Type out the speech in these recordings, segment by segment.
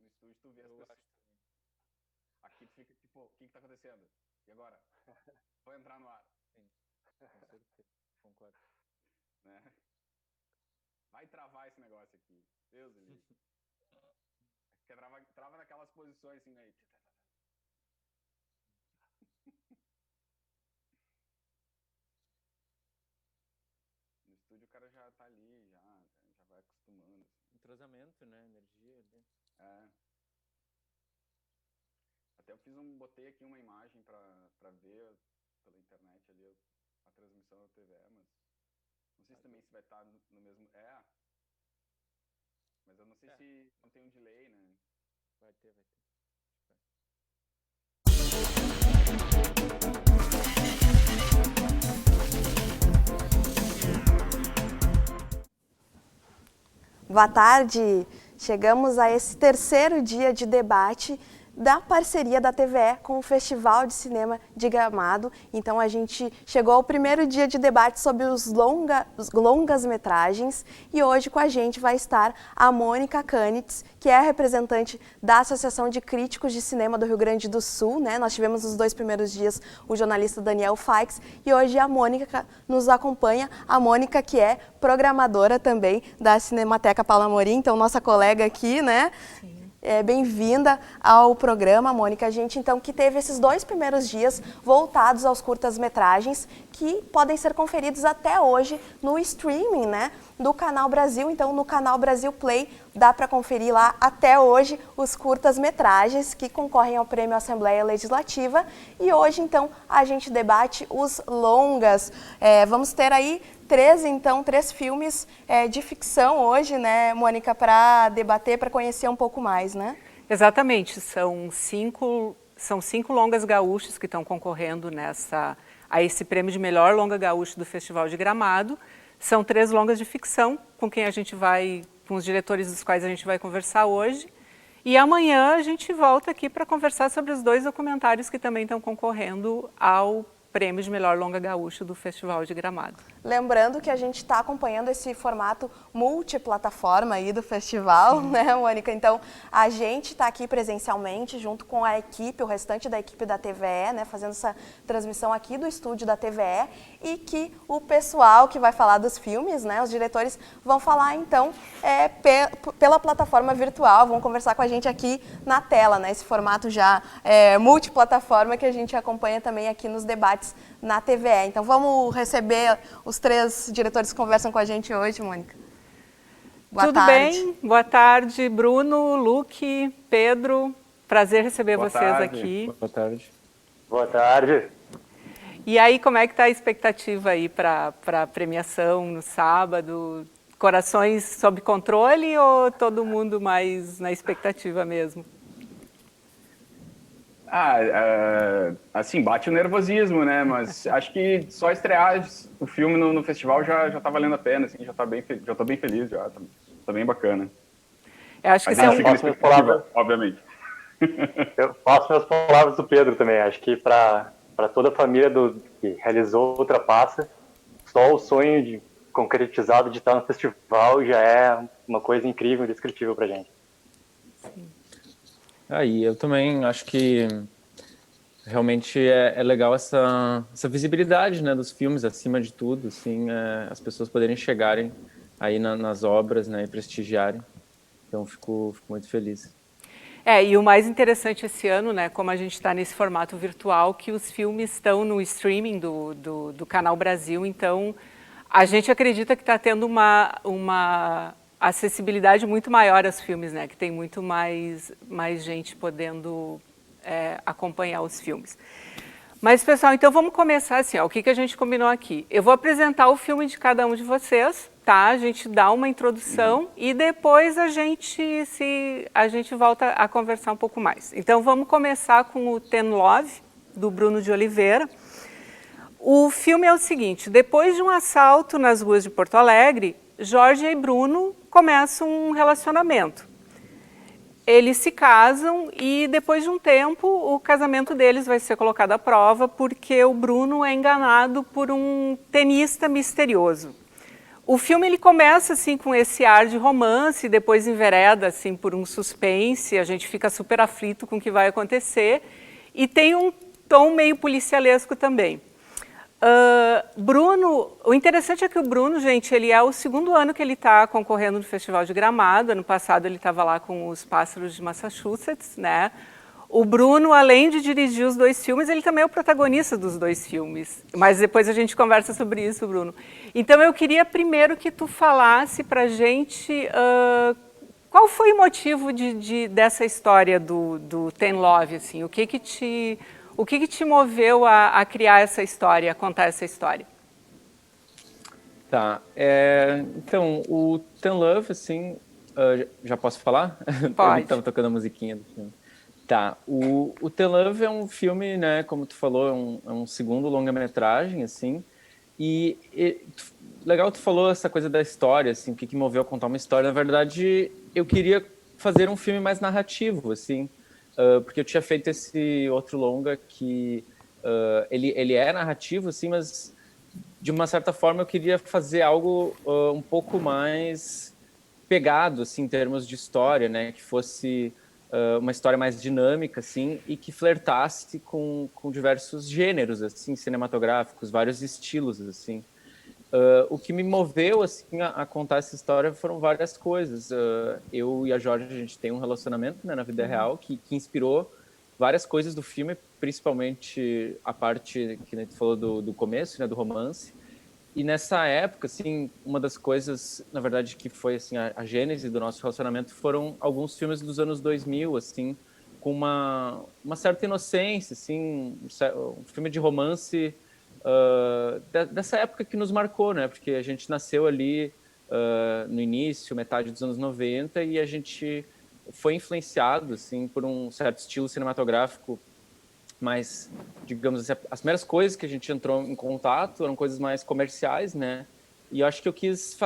estúdio tu vê as pessoas. Aqui tu fica tipo, o que tá acontecendo? E agora? Vou entrar no ar. Sim, com certeza, concordo. Né? Vai travar esse negócio aqui. Deus do livre. Porque trava naquelas posições assim, né? No estúdio o cara já tá ali, já vai acostumando. Assim. Entrosamento, né? Energia ali. É. Até eu botei aqui uma imagem pra ver pela internet ali a transmissão da TVE, mas não sei se também se vai estar no mesmo... Mas eu não sei se não tem um delay, né? Vai ter. Boa tarde! Chegamos a esse terceiro dia de debate da parceria da TVE com o Festival de Cinema de Gramado. Então a gente chegou ao primeiro dia de debate sobre os longas-metragens e hoje com a gente vai estar a Mônica Kanitz, que é a representante da Associação de Críticos de Cinema do Rio Grande do Sul, né? Nós tivemos nos 2 primeiros dias o jornalista Daniel Faix e hoje a Mônica nos acompanha, a Mônica que é programadora também da Cinemateca Paula Amorim, então nossa colega aqui, né? Sim. Bem-vinda ao programa, Mônica. A gente, então, que teve esses 2 primeiros dias voltados aos curtas-metragens que podem ser conferidos até hoje no streaming, né, do Canal Brasil. Então, no Canal Brasil Play, dá para conferir lá até hoje os curtas-metragens que concorrem ao Prêmio Assembleia Legislativa. E hoje, então, a gente debate os longas. Vamos ter aí 3 filmes de ficção hoje, né, Mônica, para debater, para conhecer um pouco mais, né? Exatamente, são cinco longas gaúchos que estão concorrendo a esse prêmio de melhor longa gaúcho do Festival de Gramado. São 3 longas de ficção, com os diretores dos quais a gente vai conversar hoje. E amanhã a gente volta aqui para conversar sobre os 2 documentários que também estão concorrendo ao prêmio de melhor longa gaúcho do Festival de Gramado. Lembrando que a gente está acompanhando esse formato multiplataforma aí do festival, né, Mônica? Então, a gente está aqui presencialmente junto com a equipe, o restante da equipe da TVE, né, fazendo essa transmissão aqui do estúdio da TVE e que o pessoal que vai falar dos filmes, né, os diretores, vão falar, então, pela plataforma virtual, vão conversar com a gente aqui na tela, né, esse formato já multiplataforma que a gente acompanha também aqui nos debates na TVE. Então, vamos receber os 3 diretores que conversam com a gente hoje, Mônica. Boa tarde. Tudo bem? Boa tarde, Bruno, Luque, Pedro. Prazer receber vocês aqui. Boa tarde. Boa tarde. E aí, como é que está a expectativa aí para a premiação no sábado? Corações sob controle ou todo mundo mais na expectativa mesmo? Assim, bate o nervosismo, né? Mas acho que só estrear o filme no festival já tá valendo a pena, assim, já tô bem feliz, tá bem bacana. Eu acho que isso é palavras, obviamente. Eu faço minhas palavras do Pedro também, acho que para toda a família que realizou Ultrapassa, só o sonho concretizado de estar no festival já é uma coisa incrível, indescritível pra gente. Sim. E eu também acho que realmente é legal essa visibilidade, né, dos filmes, acima de tudo, assim, as pessoas poderem chegarem aí nas obras, né, e prestigiarem. Então, fico muito feliz. E o mais interessante esse ano, né, como a gente está nesse formato virtual, que os filmes estão no streaming do Canal Brasil, então a gente acredita que está tendo uma acessibilidade muito maior aos filmes, né? Que tem muito mais gente podendo acompanhar os filmes. Mas, pessoal, então vamos começar assim, ó, o que a gente combinou aqui. Eu vou apresentar o filme de cada um de vocês, tá? A gente dá uma introdução e depois a gente volta a conversar um pouco mais. Então vamos começar com o Ten Love, do Bruno de Oliveira. O filme é o seguinte: depois de um assalto nas ruas de Porto Alegre, Jorge e Bruno começam um relacionamento. Eles se casam e depois de um tempo o casamento deles vai ser colocado à prova porque o Bruno é enganado por um tenista misterioso. O filme ele começa assim com esse ar de romance, depois envereda assim por um suspense, a gente fica super aflito com o que vai acontecer e tem um tom meio policialesco também. Bruno, o interessante é que o Bruno, gente, ele é o segundo ano que ele está concorrendo no Festival de Gramado. Ano passado ele estava lá com os Pássaros de Massachusetts, né? O Bruno, além de dirigir os 2 filmes, ele também é o protagonista dos 2 filmes. Mas depois a gente conversa sobre isso, Bruno. Então eu queria primeiro que tu falasse para a gente qual foi o motivo dessa história do Ten Love, assim, o que te moveu a criar essa história, a contar essa história? Tá. Então, o Ten Love, assim, já posso falar? Pode. Eu vi que tava tocando a musiquinha do filme. Tá. O Ten Love é um filme, né, como tu falou, é um segundo longa-metragem, assim, legal tu falou essa coisa da história, assim, o que moveu a contar uma história. Na verdade, eu queria fazer um filme mais narrativo, assim, porque eu tinha feito esse outro longa que ele é narrativo, assim, mas de uma certa forma eu queria fazer algo um pouco mais pegado, assim, em termos de história, né, que fosse uma história mais dinâmica, assim, e que flertasse com diversos gêneros, assim, cinematográficos, vários estilos, assim. O que me moveu, assim, a contar essa história foram várias coisas. Eu e a Jorge, a gente tem um relacionamento, né, na vida real que inspirou várias coisas do filme, principalmente a parte que a gente falou do começo, né, do romance. E nessa época, assim, uma das coisas, na verdade, que foi assim a gênese do nosso relacionamento foram alguns filmes dos anos 2000, assim, com uma certa inocência, assim, um filme de romance dessa época que nos marcou, né? Porque a gente nasceu ali no início, metade dos anos 90, e a gente foi influenciado, assim, por um certo estilo cinematográfico. Mas, digamos assim, as primeiras coisas que a gente entrou em contato eram coisas mais comerciais, né? E eu acho que eu quis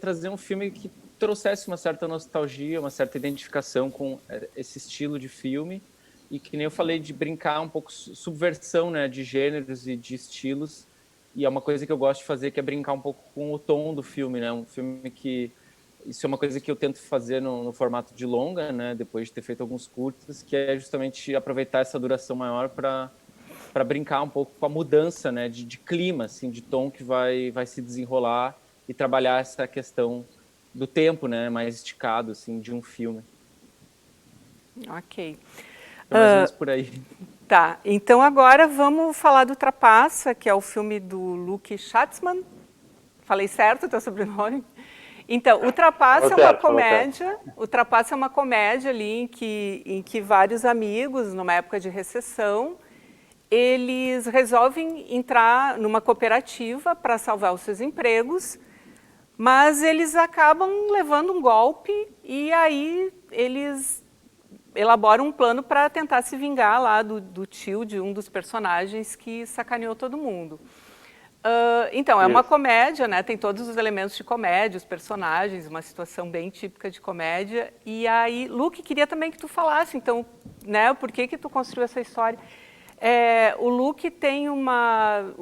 trazer um filme que trouxesse uma certa nostalgia, uma certa identificação com esse estilo de filme. E que nem eu falei, de brincar um pouco, subversão, né, de gêneros e de estilos. E é uma coisa que eu gosto de fazer, que é brincar um pouco com o tom do filme, né? Um filme que... Isso é uma coisa que eu tento fazer no formato de longa, né? Depois de ter feito alguns curtas, que é justamente aproveitar essa duração maior para brincar um pouco com a mudança, né? De clima, assim, de tom que vai se desenrolar e trabalhar essa questão do tempo, né? Mais esticado, assim, de um filme. Ok. É mais ou menos por aí. Tá, então agora vamos falar do Trapaça, que é o filme do Luke Schatzman. Falei certo o teu sobrenome? Então, o Trapaça é uma comédia. O Trapaça é uma comédia ali em que vários amigos, numa época de recessão, eles resolvem entrar numa cooperativa para salvar os seus empregos, mas eles acabam levando um golpe e aí eles elaboram um plano para tentar se vingar lá do tio de um dos personagens que sacaneou todo mundo. Então, é uma comédia, né? Tem todos os elementos de comédia, os personagens, uma situação bem típica de comédia. E aí, Luke, queria também que tu falasse, então, né? Por que tu construiu essa história? O Luke tem uma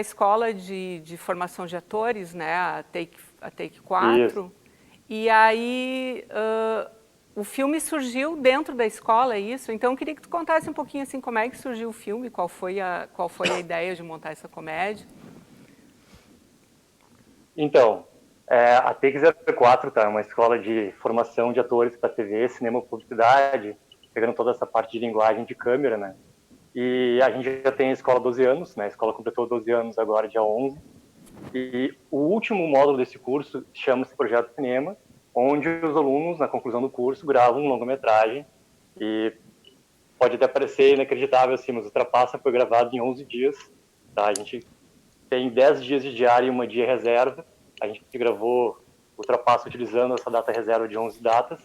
escola de formação de atores, né? A Take 4. Isso. E aí... o filme surgiu dentro da escola, é isso? Então, eu queria que tu contasse um pouquinho assim, como é que surgiu o filme, qual foi a ideia de montar essa comédia. Então, a Take 04 tá, é uma escola de formação de atores para TV, cinema, publicidade, pegando toda essa parte de linguagem de câmera, né? E a gente já tem a escola há 12 anos, né? A escola completou 12 anos agora, dia 11. E o último módulo desse curso chama-se Projeto Cinema, onde os alunos, na conclusão do curso, gravam um longa-metragem. E pode até parecer inacreditável, assim, mas o Trapaça foi gravado em 11 dias. Tá? A gente tem 10 dias de diário e uma dia reserva. A gente gravou o Trapaça utilizando essa data reserva de 11 datas.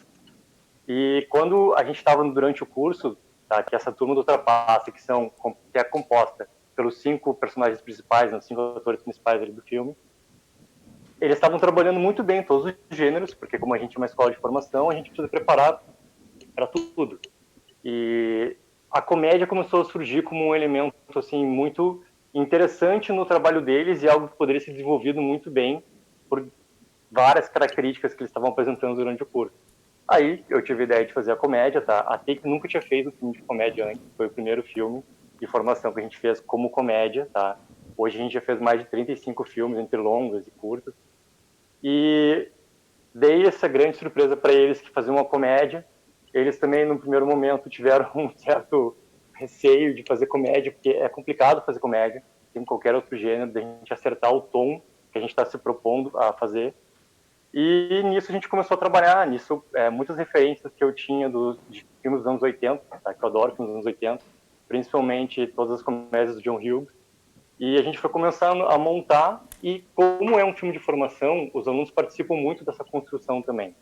E quando a gente estava durante o curso, tá, que essa turma do Trapaça, que é composta pelos 5 personagens principais, né, os 5 atores principais ali do filme, eles estavam trabalhando muito bem em todos os gêneros, porque como a gente é uma escola de formação, a gente precisa preparar para tudo. E a comédia começou a surgir como um elemento assim muito interessante no trabalho deles e algo que poderia ser desenvolvido muito bem por várias características que eles estavam apresentando durante o curso. Aí eu tive a ideia de fazer a comédia, tá? A Take nunca tinha feito um filme de comédia antes, foi o primeiro filme de formação que a gente fez como comédia, tá? Hoje a gente já fez mais de 35 filmes entre longas e curtas. E dei essa grande surpresa para eles que faziam uma comédia. Eles também, no primeiro momento, tiveram um certo receio de fazer comédia, porque é complicado fazer comédia, em qualquer outro gênero, de a gente acertar o tom que a gente está se propondo a fazer. E nisso a gente começou a trabalhar, muitas referências que eu tinha de filmes dos anos 80, tá? Que eu adoro filmes dos anos 80, principalmente todas as comédias do John Hughes. E a gente foi começando a montar, e como é um filme de formação, os alunos participam muito dessa construção também.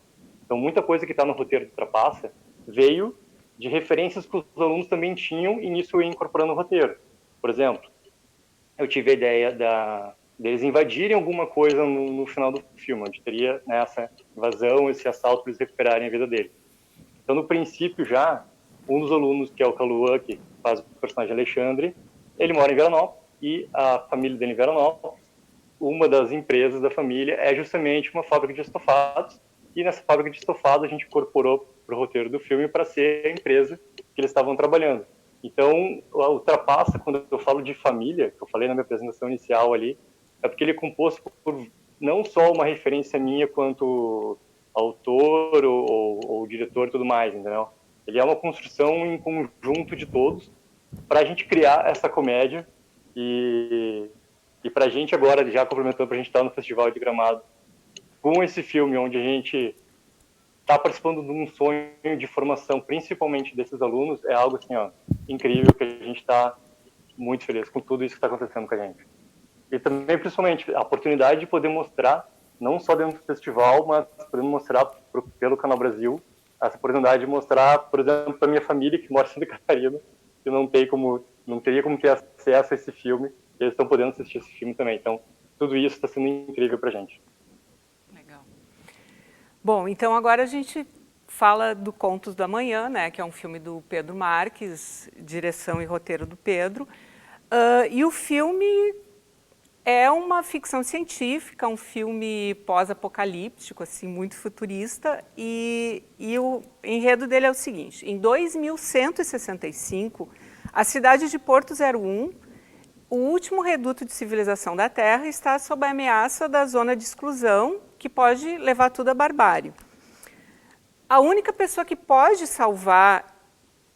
Então, muita coisa que está no roteiro do Ultrapassa veio de referências que os alunos também tinham, e nisso eu ia incorporando no roteiro. Por exemplo, eu tive a ideia deles invadirem alguma coisa no final do filme, onde teria, né, essa invasão, esse assalto, para eles recuperarem a vida deles. Então, no princípio, já, um dos alunos, que é o Kaluan, que faz o personagem Alexandre, ele mora em Veranópolis, e a família dele em Veranópolis, uma das empresas da família é justamente uma fábrica de estofados, e nessa fábrica de estofados a gente incorporou para o roteiro do filme para ser a empresa que eles estavam trabalhando. Então, Ultrapassa, quando eu falo de família, que eu falei na minha apresentação inicial ali, é porque ele é composto por não só uma referência minha quanto autor ou diretor e tudo mais, entendeu? Ele é uma construção em conjunto de todos para a gente criar essa comédia e para a gente agora, já complementando, para a gente estar no Festival de Gramado, com esse filme onde a gente está participando de um sonho de formação, principalmente desses alunos, é algo assim, ó, incrível, que a gente está muito feliz com tudo isso que está acontecendo com a gente. E também, principalmente, a oportunidade de poder mostrar, não só dentro do festival, mas poder mostrar pelo Canal Brasil, essa oportunidade de mostrar, por exemplo, para minha família, que mora em Santa Catarina, que não teria como ter acesso a esse filme, e eles estão podendo assistir esse filme também. Então, tudo isso está sendo incrível para a gente. Legal. Bom, então agora a gente fala do Contos da Manhã, né, que é um filme do Pedro Marques, direção e roteiro do Pedro. E o filme é uma ficção científica, um filme pós-apocalíptico, assim, muito futurista, e o enredo dele é o seguinte: em 2165, a cidade de Porto 01, o último reduto de civilização da Terra, está sob a ameaça da zona de exclusão, que pode levar tudo à barbárie. A única pessoa que pode salvar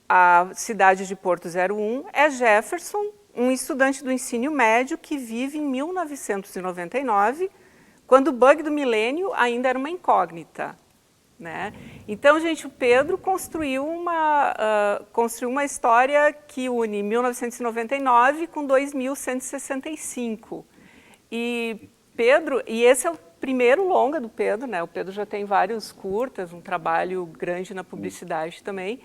a cidade de Porto 01 é Jefferson, um estudante do ensino médio que vive em 1999, quando o bug do milênio ainda era uma incógnita, né? Então, gente, o Pedro construiu uma história que une 1999 com 2165. E esse é o primeiro longa do Pedro, né? O Pedro já tem vários curtas, um trabalho grande na publicidade também.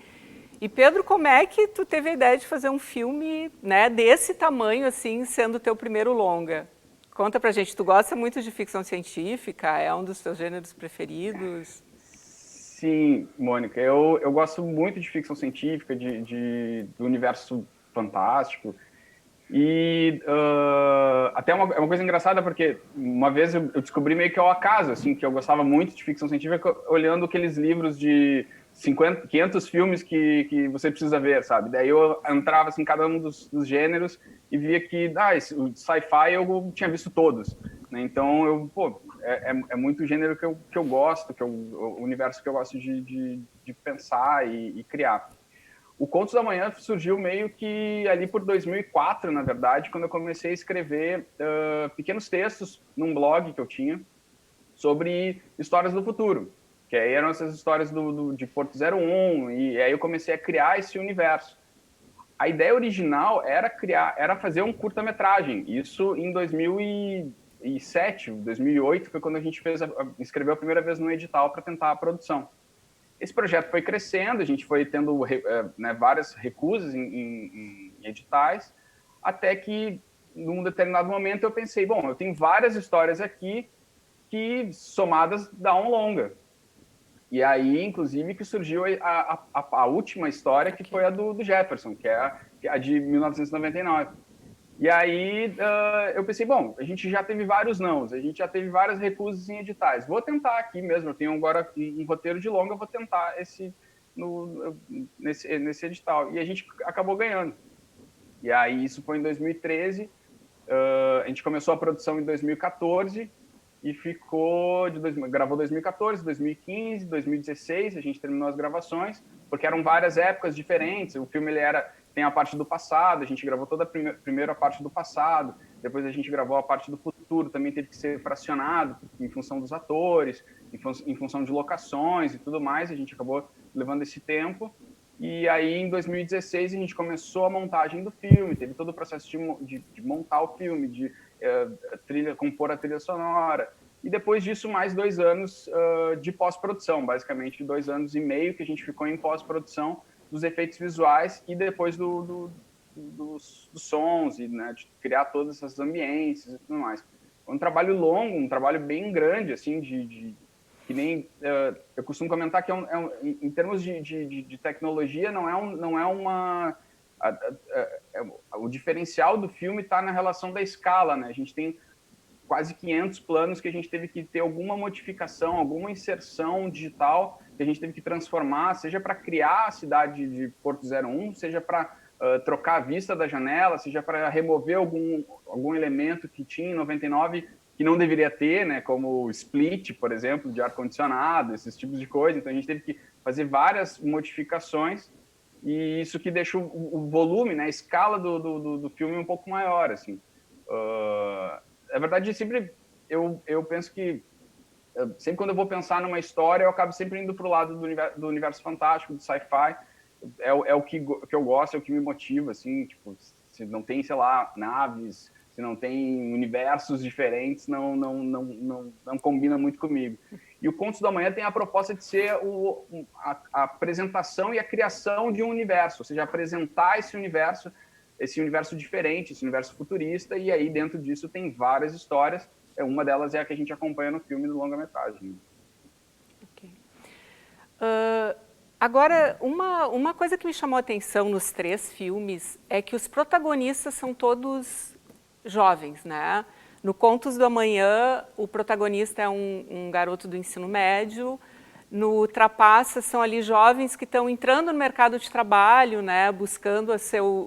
E Pedro, como é que tu teve a ideia de fazer um filme, né, desse tamanho, assim, sendo o teu primeiro longa? Conta pra gente, tu gosta muito de ficção científica? É um dos teus gêneros preferidos? Sim, Mônica, eu gosto muito de ficção científica, do universo fantástico. E até é uma coisa engraçada, porque uma vez eu descobri meio que ao acaso, assim, que eu gostava muito de ficção científica, olhando aqueles livros de 500 filmes que você precisa ver, sabe? Daí eu entrava assim, em cada um dos gêneros e via que o sci-fi eu tinha visto todos, né? Então é muito gênero que eu gosto, o universo que eu gosto de pensar e criar. O Contos da Manhã surgiu meio que ali por 2004, na verdade, quando eu comecei a escrever pequenos textos num blog que eu tinha sobre histórias do futuro, que aí eram essas histórias de Porto 01, e aí eu comecei a criar esse universo. A ideia original era fazer um curta-metragem, isso em 2007, 2008, foi quando a gente escreveu a primeira vez no edital para tentar a produção. Esse projeto foi crescendo, a gente foi tendo várias recusas em editais, até que, num determinado momento, eu pensei, bom, eu tenho várias histórias aqui que, somadas, dá um longa. E aí, inclusive, que surgiu a última história, que foi a do Jefferson, que é a de 1999. E aí eu pensei, bom, a gente já teve vários nãos, a gente já teve várias recusas em editais. Vou tentar aqui mesmo, eu tenho agora um roteiro de longa, vou tentar nesse edital. E a gente acabou ganhando. E aí isso foi em 2013, a gente começou a produção em 2014 e gravou 2014, 2015, 2016, a gente terminou as gravações, porque eram várias épocas diferentes. O filme tem a parte do passado, a gente gravou toda primeiro a parte do passado, depois a gente gravou a parte do futuro, também teve que ser fracionado em função dos atores, em função de locações e tudo mais, a gente acabou levando esse tempo. E aí, em 2016, a gente começou a montagem do filme, teve todo o processo de montar o filme, de compor a trilha sonora. E depois disso, mais 2 anos de pós-produção, basicamente 2 anos e meio que a gente ficou em pós-produção dos efeitos visuais e depois dos sons, e, né, de criar todas essas ambientes e tudo mais. Um trabalho longo, um trabalho bem grande, assim, que nem eu costumo comentar que em termos de tecnologia não é uma o diferencial do filme está na relação da escala, né? A gente tem quase 500 planos que a gente teve que ter alguma modificação, alguma inserção digital que a gente teve que transformar, seja para criar a cidade de Porto 01, seja para trocar a vista da janela, seja para remover algum elemento que tinha em 99 que não deveria ter, né, como split, por exemplo, de ar-condicionado, esses tipos de coisa. Então, a gente teve que fazer várias modificações e isso que deixa o volume, né, a escala do filme um pouco maior, assim. Na verdade, sempre eu penso que sempre quando eu vou pensar numa história, eu acabo sempre indo para o lado do universo fantástico, do sci-fi. É o que eu gosto, é o que me motiva, assim, tipo, se não tem, sei lá, naves, se não tem universos diferentes, não combina muito comigo. E o Contos do Amanhã tem a proposta de ser a apresentação e a criação de um universo, ou seja, apresentar esse universo diferente, esse universo futurista, e aí dentro disso tem várias histórias. Uma delas é a que a gente acompanha no filme do longa-metragem. Okay. Agora, uma coisa que me chamou a atenção nos 3 filmes é que os protagonistas são todos jovens, né? No Contos do Amanhã, o protagonista é um garoto do ensino médio. No Trapaça, são ali jovens que estão entrando no mercado de trabalho, né? Buscando o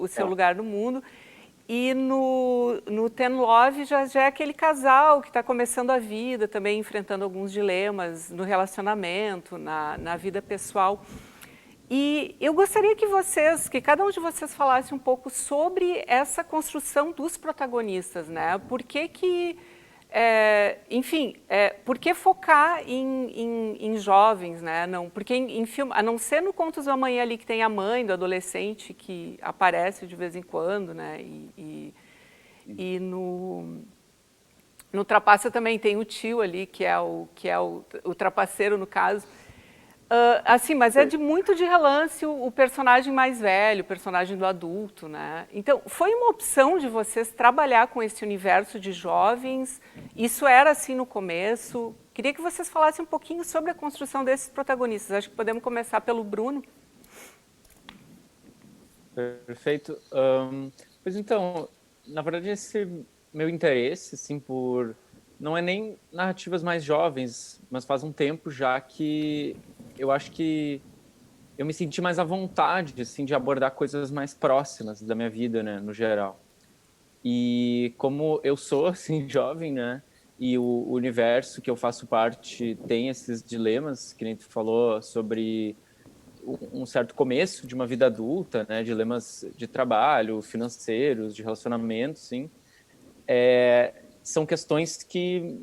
seu lugar no mundo. E no Ten Love já é aquele casal que está começando a vida, também enfrentando alguns dilemas no relacionamento, na vida pessoal. E eu gostaria que cada um de vocês falasse um pouco sobre essa construção dos protagonistas, né? Por que por que focar em jovens, né? Não, porque em filme, a não ser no Contos do Amanhã ali que tem a mãe do adolescente que aparece de vez em quando, né? E no Trapaça também tem o tio ali que é o trapaceiro no caso. Assim, mas é muito de relance o personagem mais velho, o personagem do adulto, né? Então, foi uma opção de vocês trabalhar com esse universo de jovens? Isso era assim no começo? Queria que vocês falassem um pouquinho sobre a construção desses protagonistas. Acho que podemos começar pelo Bruno. Perfeito. Pois então, na verdade, esse meu interesse, assim, não é nem narrativas mais jovens, mas faz um tempo já que eu acho que eu me senti mais à vontade, assim, de abordar coisas mais próximas da minha vida, né, no geral. E como eu sou, assim, jovem, né, e o universo que eu faço parte tem esses dilemas, que nem tu falou, sobre um certo começo de uma vida adulta, né, dilemas de trabalho, financeiros, de relacionamento, sim, são questões que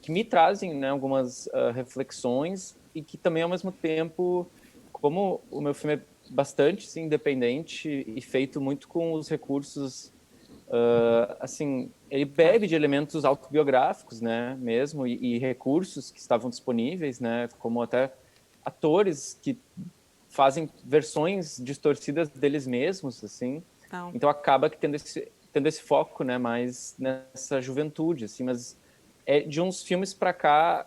me trazem, né, algumas reflexões e que também, ao mesmo tempo, como o meu filme é bastante sim, independente e feito muito com os recursos, assim, ele bebe de elementos autobiográficos, né, mesmo, e recursos que estavam disponíveis, né, como até atores que fazem versões distorcidas deles mesmos, assim. Não. Então acaba que tendo esse foco, né, mais nessa juventude, assim, mas de uns filmes para cá,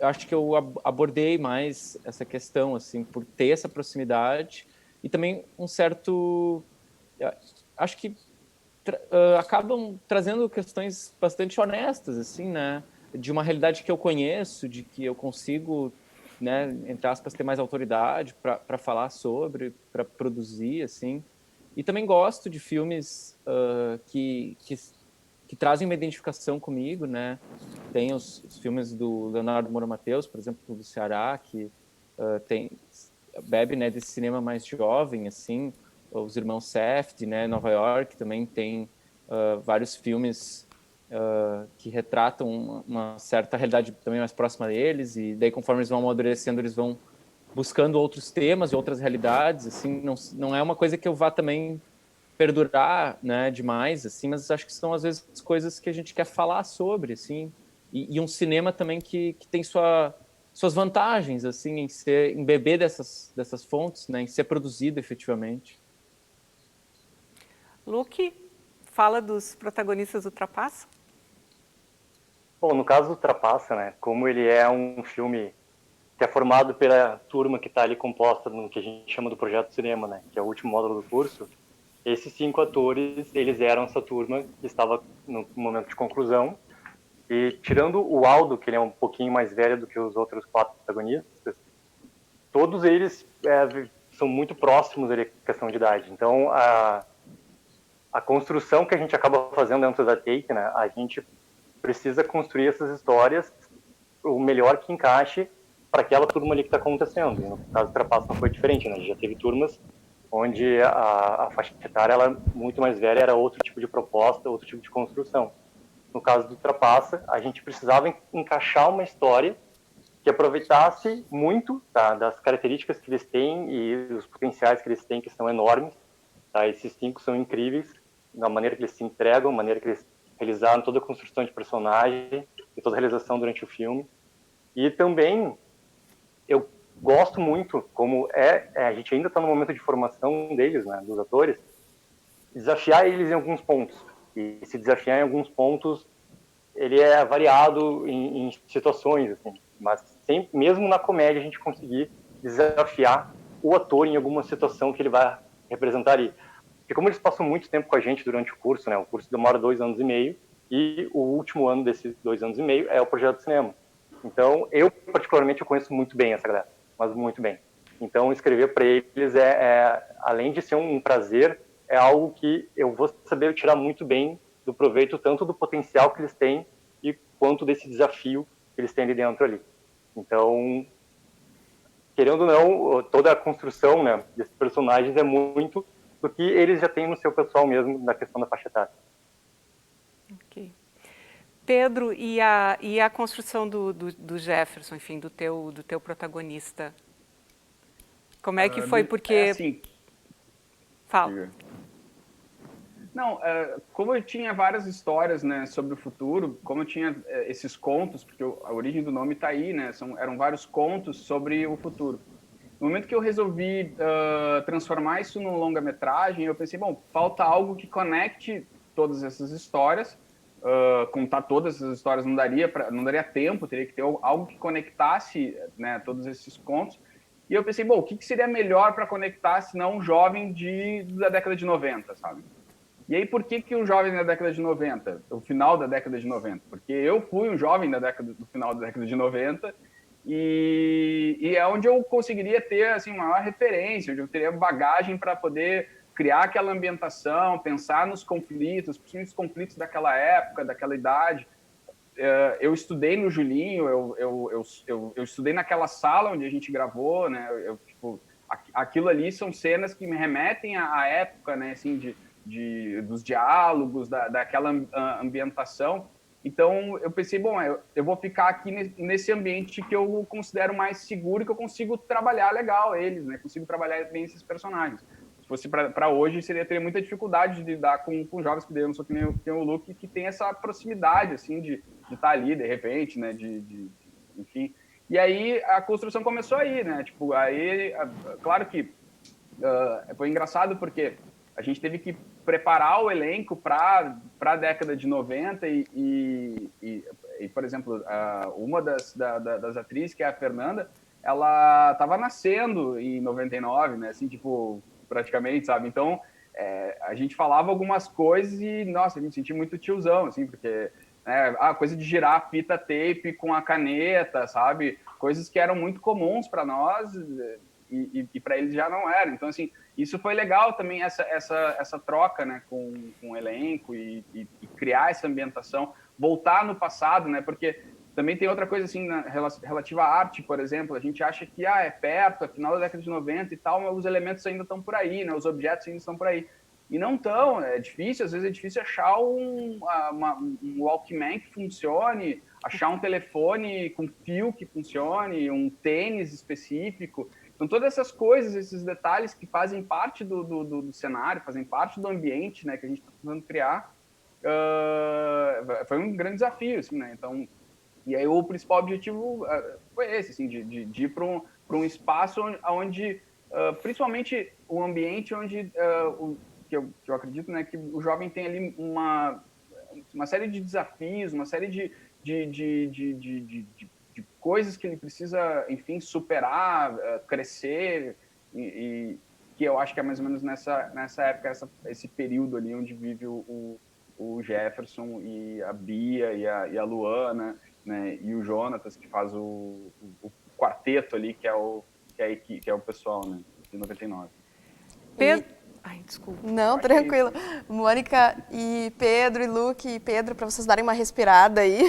eu acho que eu abordei mais essa questão, assim, por ter essa proximidade e também um certo, acho que acabam trazendo questões bastante honestas, assim, né? De uma realidade que eu conheço, de que eu consigo, né, entre aspas, ter mais autoridade para falar sobre, para produzir, assim. E também gosto de filmes que trazem uma identificação comigo, né? Tem os filmes do Leonardo Moura Mateus, por exemplo, do Ceará, que bebe, né, desse cinema mais jovem, assim. Os irmãos Safdie, né, Nova York, também tem vários filmes que retratam uma certa realidade também mais próxima deles, e daí conforme eles vão amadurecendo, eles vão buscando outros temas e outras realidades, assim, não é uma coisa que eu vá também perdurar, né, demais, assim, mas acho que são às vezes coisas que a gente quer falar sobre, assim, e um cinema também que tem suas vantagens, assim, em beber dessas fontes, né, em ser produzido efetivamente. Luke, fala dos protagonistas do Trapaça. Bom, no caso do Trapaça, né, como ele é um filme que é formado pela turma que está ali composta no que a gente chama do Projeto Cinema, né, que é o último módulo do curso, esses 5 atores, eles eram essa turma que estava no momento de conclusão, e tirando o Aldo, que ele é um pouquinho mais velho do que os outros 4 protagonistas, todos eles são muito próximos ali, questão de idade. Então, a construção que a gente acaba fazendo dentro da Take, né, a gente precisa construir essas histórias o melhor que encaixe para aquela turma ali que está acontecendo. No caso do Trapaça não foi diferente, né? A gente já teve turmas onde a faixa etária ela muito mais velha, era outro tipo de proposta, outro tipo de construção. No caso do Trapaça, a gente precisava encaixar uma história que aproveitasse muito das características que eles têm e os potenciais que eles têm, que são enormes. Tá? Esses 5 são incríveis, na maneira que eles se entregam, na maneira que eles realizaram toda a construção de personagem e toda a realização durante o filme. E também, eu gosto muito, como a gente ainda está no momento de formação deles, né, dos atores, desafiar eles em alguns pontos. E se desafiar em alguns pontos, ele é variado em situações, assim. Mas sempre, mesmo na comédia, a gente conseguir desafiar o ator em alguma situação que ele vai representar ali. Porque como eles passam muito tempo com a gente durante o curso, né, o curso demora 2 anos e meio, e o último ano desses 2 anos e meio é o projeto de cinema. Então, eu particularmente eu conheço muito bem essa galera, mas muito bem. Então, escrever para eles além de ser um prazer, é algo que eu vou saber tirar muito bem do proveito, tanto do potencial que eles têm e quanto desse desafio que eles têm ali dentro ali. Então, querendo ou não, toda a construção, né, desses personagens é muito do que eles já têm no seu pessoal mesmo, na questão da faixa etária. Ok. Pedro, e a construção do Jefferson, enfim, do teu protagonista? Como é que foi? Porque... assim, Fala. Não, como eu tinha várias histórias, né, sobre o futuro, como eu tinha esses contos, porque a origem do nome está aí, né, eram vários contos sobre o futuro. No momento que eu resolvi transformar isso num longa-metragem, eu pensei, bom, falta algo que conecte todas essas histórias. Contar todas essas histórias não daria tempo, teria que ter algo que conectasse, né, todos esses contos. E eu pensei, bom, o que seria melhor para conectar, se não um jovem da década de 90, sabe? E aí, por que o jovem da década de 90? O final da década de 90? Porque eu fui um jovem do final da década de 90 e é onde eu conseguiria ter assim, maior referência, onde eu teria bagagem para poder criar aquela ambientação, pensar nos conflitos, principalmente os conflitos daquela época, daquela idade. Eu estudei no Julinho, eu estudei naquela sala onde a gente gravou, né? Aquilo ali são cenas que me remetem à época, né? Assim, dos diálogos, daquela ambientação. Então, eu pensei, bom, eu vou ficar aqui nesse ambiente que eu considero mais seguro e que eu consigo trabalhar legal eles, né? Consigo trabalhar bem esses personagens. Se fosse para hoje, teria muita dificuldade de lidar com jovens que não só tem o Luke, que tem essa proximidade, assim, de estar ali, de repente, né? Enfim. E aí, a construção começou aí, né? Tipo, aí, claro que foi engraçado porque a gente teve que preparar o elenco para a década de 90 e, por exemplo, uma das atrizes, que é a Fernanda, ela estava nascendo em 99, né? Assim, tipo, praticamente, sabe? Então, a gente falava algumas coisas e, nossa, a gente sentia muito tiozão, assim, porque a coisa de girar a fita tape com a caneta, sabe? Coisas que eram muito comuns para nós e para eles já não eram. Então, assim, isso foi legal também, essa troca, né, com o elenco e criar essa ambientação, voltar no passado, né? Porque também tem outra coisa, assim, relativa à arte, por exemplo, a gente acha que é perto, é final da década de 90 e tal, mas os elementos ainda estão por aí, né? Os objetos ainda estão por aí. E não estão, é difícil, às vezes é difícil achar um Walkman que funcione, achar um telefone com fio que funcione, um tênis específico. Então, todas essas coisas, esses detalhes que fazem parte do cenário, fazem parte do ambiente, né, que a gente está tentando criar, foi um grande desafio, assim, né? Então, e aí o principal objetivo foi esse, assim, de ir para um espaço onde principalmente um ambiente onde que eu acredito, né, que o jovem tem ali uma série de desafios, uma série de coisas que ele precisa, enfim, superar, crescer, e que eu acho que é mais ou menos nessa época, esse período ali onde vive o Jefferson e a Bia e a Luana, né, e o Jonatas, que faz o quarteto ali, que é o pessoal, né, de 99. Pedro... Ai, desculpa. Não, tranquilo. Mônica e Pedro, e Luke e Pedro, para vocês darem uma respirada aí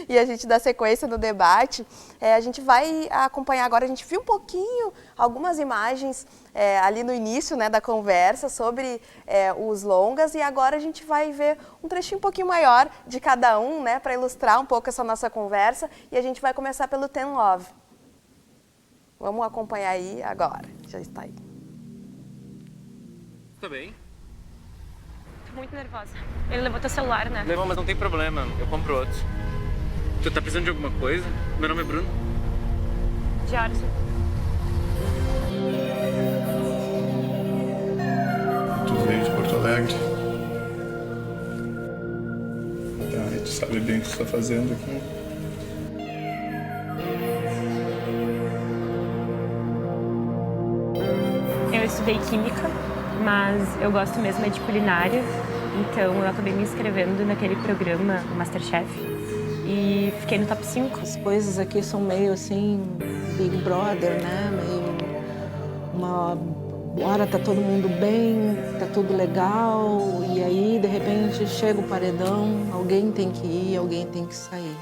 e a gente dar sequência no debate. A gente vai acompanhar agora, a gente viu um pouquinho, algumas imagens ali no início, né, da conversa sobre os longas, e agora a gente vai ver um trechinho um pouquinho maior de cada um, né, para ilustrar um pouco essa nossa conversa, e a gente vai começar pelo Ten Love. Vamos acompanhar aí agora, já está aí. Tá bem? Tô muito nervosa. Ele levou teu celular, né? Levou, mas não tem problema. Eu compro outro. Tu tá precisando de alguma coisa? Meu nome é Bruno. Jorge. Tu veio de Porto Alegre. Tá, e tu sabe bem o que tu tá fazendo aqui. Eu estudei Química, mas eu gosto mesmo de culinária, então eu acabei me inscrevendo naquele programa Masterchef e fiquei no top 5. As coisas aqui são meio assim, Big Brother, né? Meio uma hora tá todo mundo bem, tá tudo legal, e aí de repente chega o paredão, alguém tem que ir, alguém tem que sair.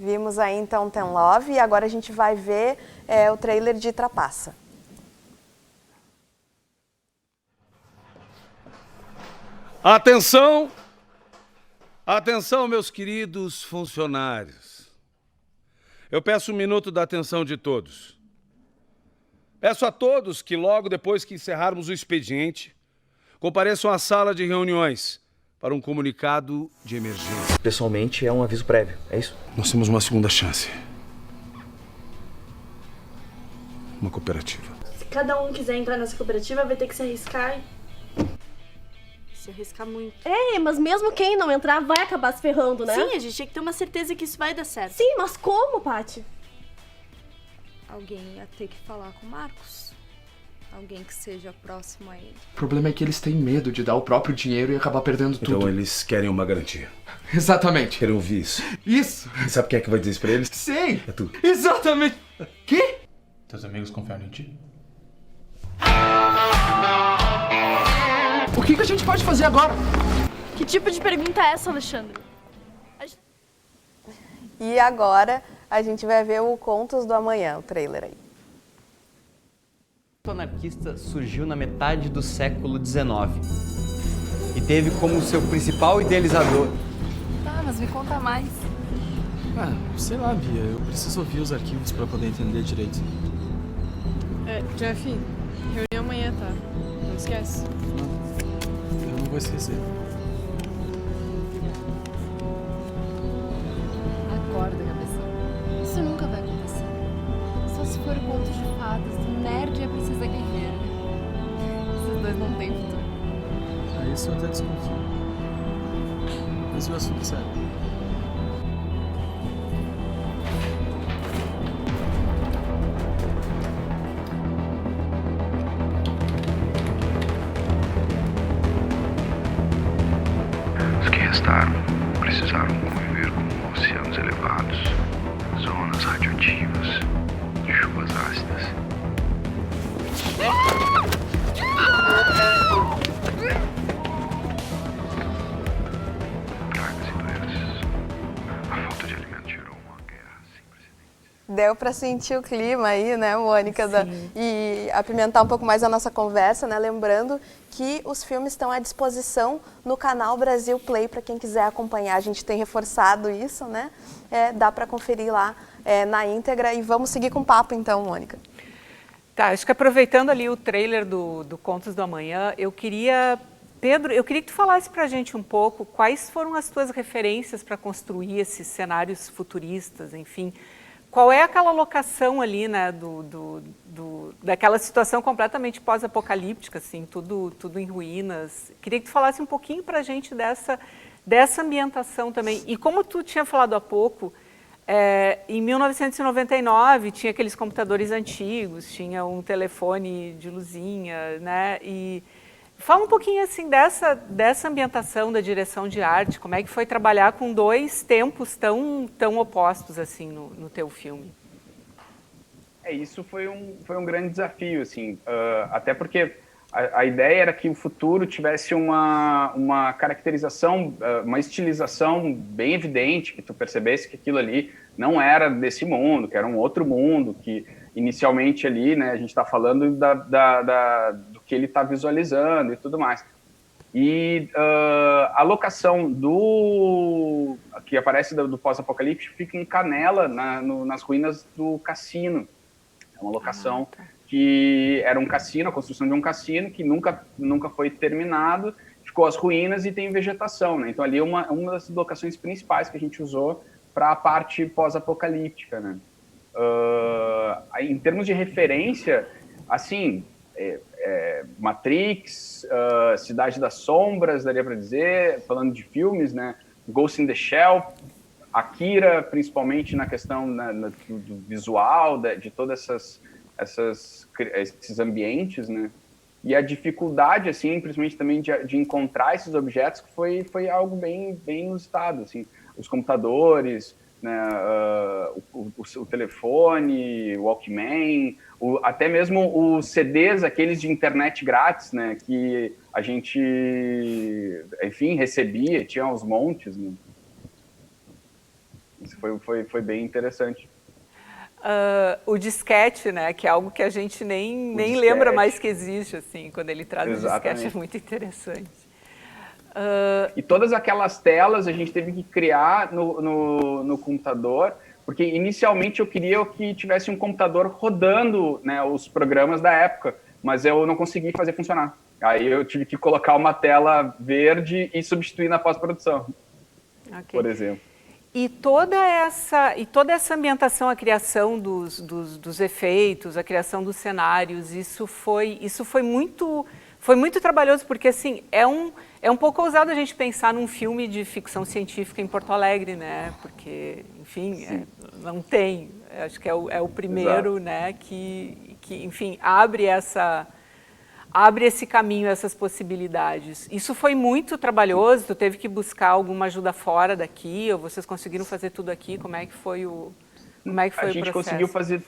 Vimos aí então Ten Love e agora a gente vai ver o trailer de Trapaça. Atenção! Atenção, meus queridos funcionários. Eu peço um minuto da atenção de todos. Peço a todos que logo depois que encerrarmos o expediente, compareçam à sala de reuniões para um comunicado de emergência. Pessoalmente, é um aviso prévio, é isso? Nós temos uma segunda chance. Uma cooperativa. Se cada um quiser entrar nessa cooperativa, vai ter que se arriscar. Se arriscar muito. Mas mesmo quem não entrar vai acabar se ferrando, né? Sim, a gente tem que ter uma certeza que isso vai dar certo. Sim, mas como, Paty? Alguém ia ter que falar com o Marcos. Alguém que seja próximo a ele. O problema é que eles têm medo de dar o próprio dinheiro e acabar perdendo tudo. Então eles querem uma garantia. Exatamente. Querem ouvir isso. Isso. E sabe quem é que vai dizer isso pra eles? Sei. É tu. Exatamente. Que? Teus amigos confiaram em ti? O que a gente pode fazer agora? Que tipo de pergunta é essa, Alexandre? E agora a gente vai ver o Contos do Amanhã, o trailer aí. O anarquista surgiu na metade do século XIX e teve como seu principal idealizador... Tá, mas me conta mais. Sei lá, Bia, eu preciso ouvir os arquivos para poder entender direito. Jeff, reunião amanhã, tá? Não esquece. Eu não vou esquecer. Acorda, cabeção. Isso nunca vai acontecer. Só se for conto de fadas do nerd e a princesa guerreira. Esses dois não têm futuro. Isso eu até desconfio. Mas o assunto sério. precisaram conviver com oceanos elevados, zonas radioativas, chuvas ácidas. Pragas e doenças. A falta de alimento gerou uma guerra sem precedentes. Deu para sentir o clima aí, né, Mônica? E apimentar um pouco mais a nossa conversa, né? Lembrando que os filmes estão à disposição no canal Brasil Play para quem quiser acompanhar. A gente tem reforçado isso, né? Dá para conferir lá na íntegra. E vamos seguir com o papo então, Mônica. Tá, acho que aproveitando ali o trailer do Contos do Amanhã, Pedro, eu queria que tu falasse para a gente um pouco quais foram as tuas referências para construir esses cenários futuristas, enfim. Qual é aquela locação ali, né, daquela situação completamente pós-apocalíptica, assim, tudo em ruínas? Queria que tu falasse um pouquinho para a gente dessa ambientação também. E como tu tinha falado há pouco, em 1999 tinha aqueles computadores antigos, tinha um telefone de luzinha, né? E fala um pouquinho assim dessa ambientação da direção de arte, como é que foi trabalhar com dois tempos tão opostos assim no teu filme? Isso foi um grande desafio, assim, até porque a ideia era que o futuro tivesse uma caracterização, uma estilização bem evidente, que tu percebesse que aquilo ali não era desse mundo, que era um outro mundo, que inicialmente ali, né, a gente está falando do que ele está visualizando e tudo mais. E a locação que aparece do pós-apocalipse fica em Canela, nas ruínas do cassino. É uma locação que era um cassino, a construção de um cassino que nunca foi terminado, ficou as ruínas e tem vegetação, né? Então ali é uma das locações principais que a gente usou para a parte pós-apocalíptica, né? Em termos de referência, assim, Matrix, Cidade das Sombras, daria para dizer, falando de filmes, né? Ghost in the Shell, Akira, principalmente na questão do visual, de todas esses ambientes, né? E a dificuldade, assim, principalmente também de encontrar esses objetos, que foi algo bem inusitado, assim. Os computadores, né, o telefone, o Walkman, até mesmo os CDs, aqueles de internet grátis, né, que a gente, enfim, recebia, tinha uns montes, né. Isso foi bem interessante. O disquete, né, que é algo que a gente nem lembra mais que existe, assim, quando ele traz o disquete, é muito interessante. E todas aquelas telas a gente teve que criar no computador, porque inicialmente eu queria que tivesse um computador rodando, né, os programas da época, mas eu não consegui fazer funcionar. Aí eu tive que colocar uma tela verde e substituir na pós-produção, por exemplo. E toda essa ambientação, a criação dos efeitos, a criação dos cenários, isso foi muito trabalhoso, porque assim, é um pouco ousado a gente pensar num filme de ficção científica em Porto Alegre, né? Porque, enfim, não tem. Acho que é o primeiro, né, que, enfim, abre esse caminho, essas possibilidades. Isso foi muito trabalhoso? Tu teve que buscar alguma ajuda fora daqui? Ou vocês conseguiram fazer tudo aqui? Como é que foi o processo? A gente conseguiu fazer...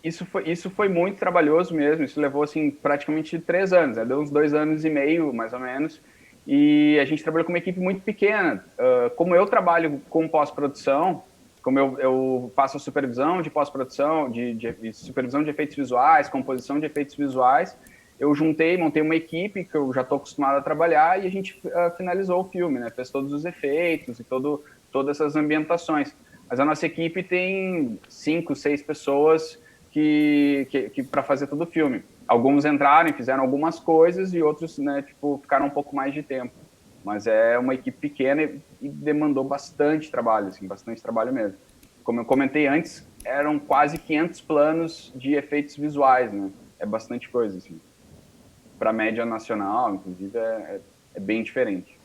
Isso foi muito trabalhoso mesmo. Isso levou, assim, praticamente 3 anos. Né? Deu uns 2 anos e meio, mais ou menos. E a gente trabalhou com uma equipe muito pequena. Como eu trabalho com pós-produção, como eu faço supervisão de pós-produção, de supervisão de efeitos visuais, composição de efeitos visuais, eu montei uma equipe que eu já estou acostumado a trabalhar e a gente finalizou o filme, né? Fez todos os efeitos e todas essas ambientações. Mas a nossa equipe tem 5, 6 pessoas que para fazer todo o filme. Alguns entraram e fizeram algumas coisas e outros, né, tipo, ficaram um pouco mais de tempo. Mas é uma equipe pequena e demandou bastante trabalho, assim, bastante trabalho mesmo. Como eu comentei antes, eram quase 500 planos de efeitos visuais, né? É bastante coisa, assim. Para a média nacional, inclusive, é bem diferente.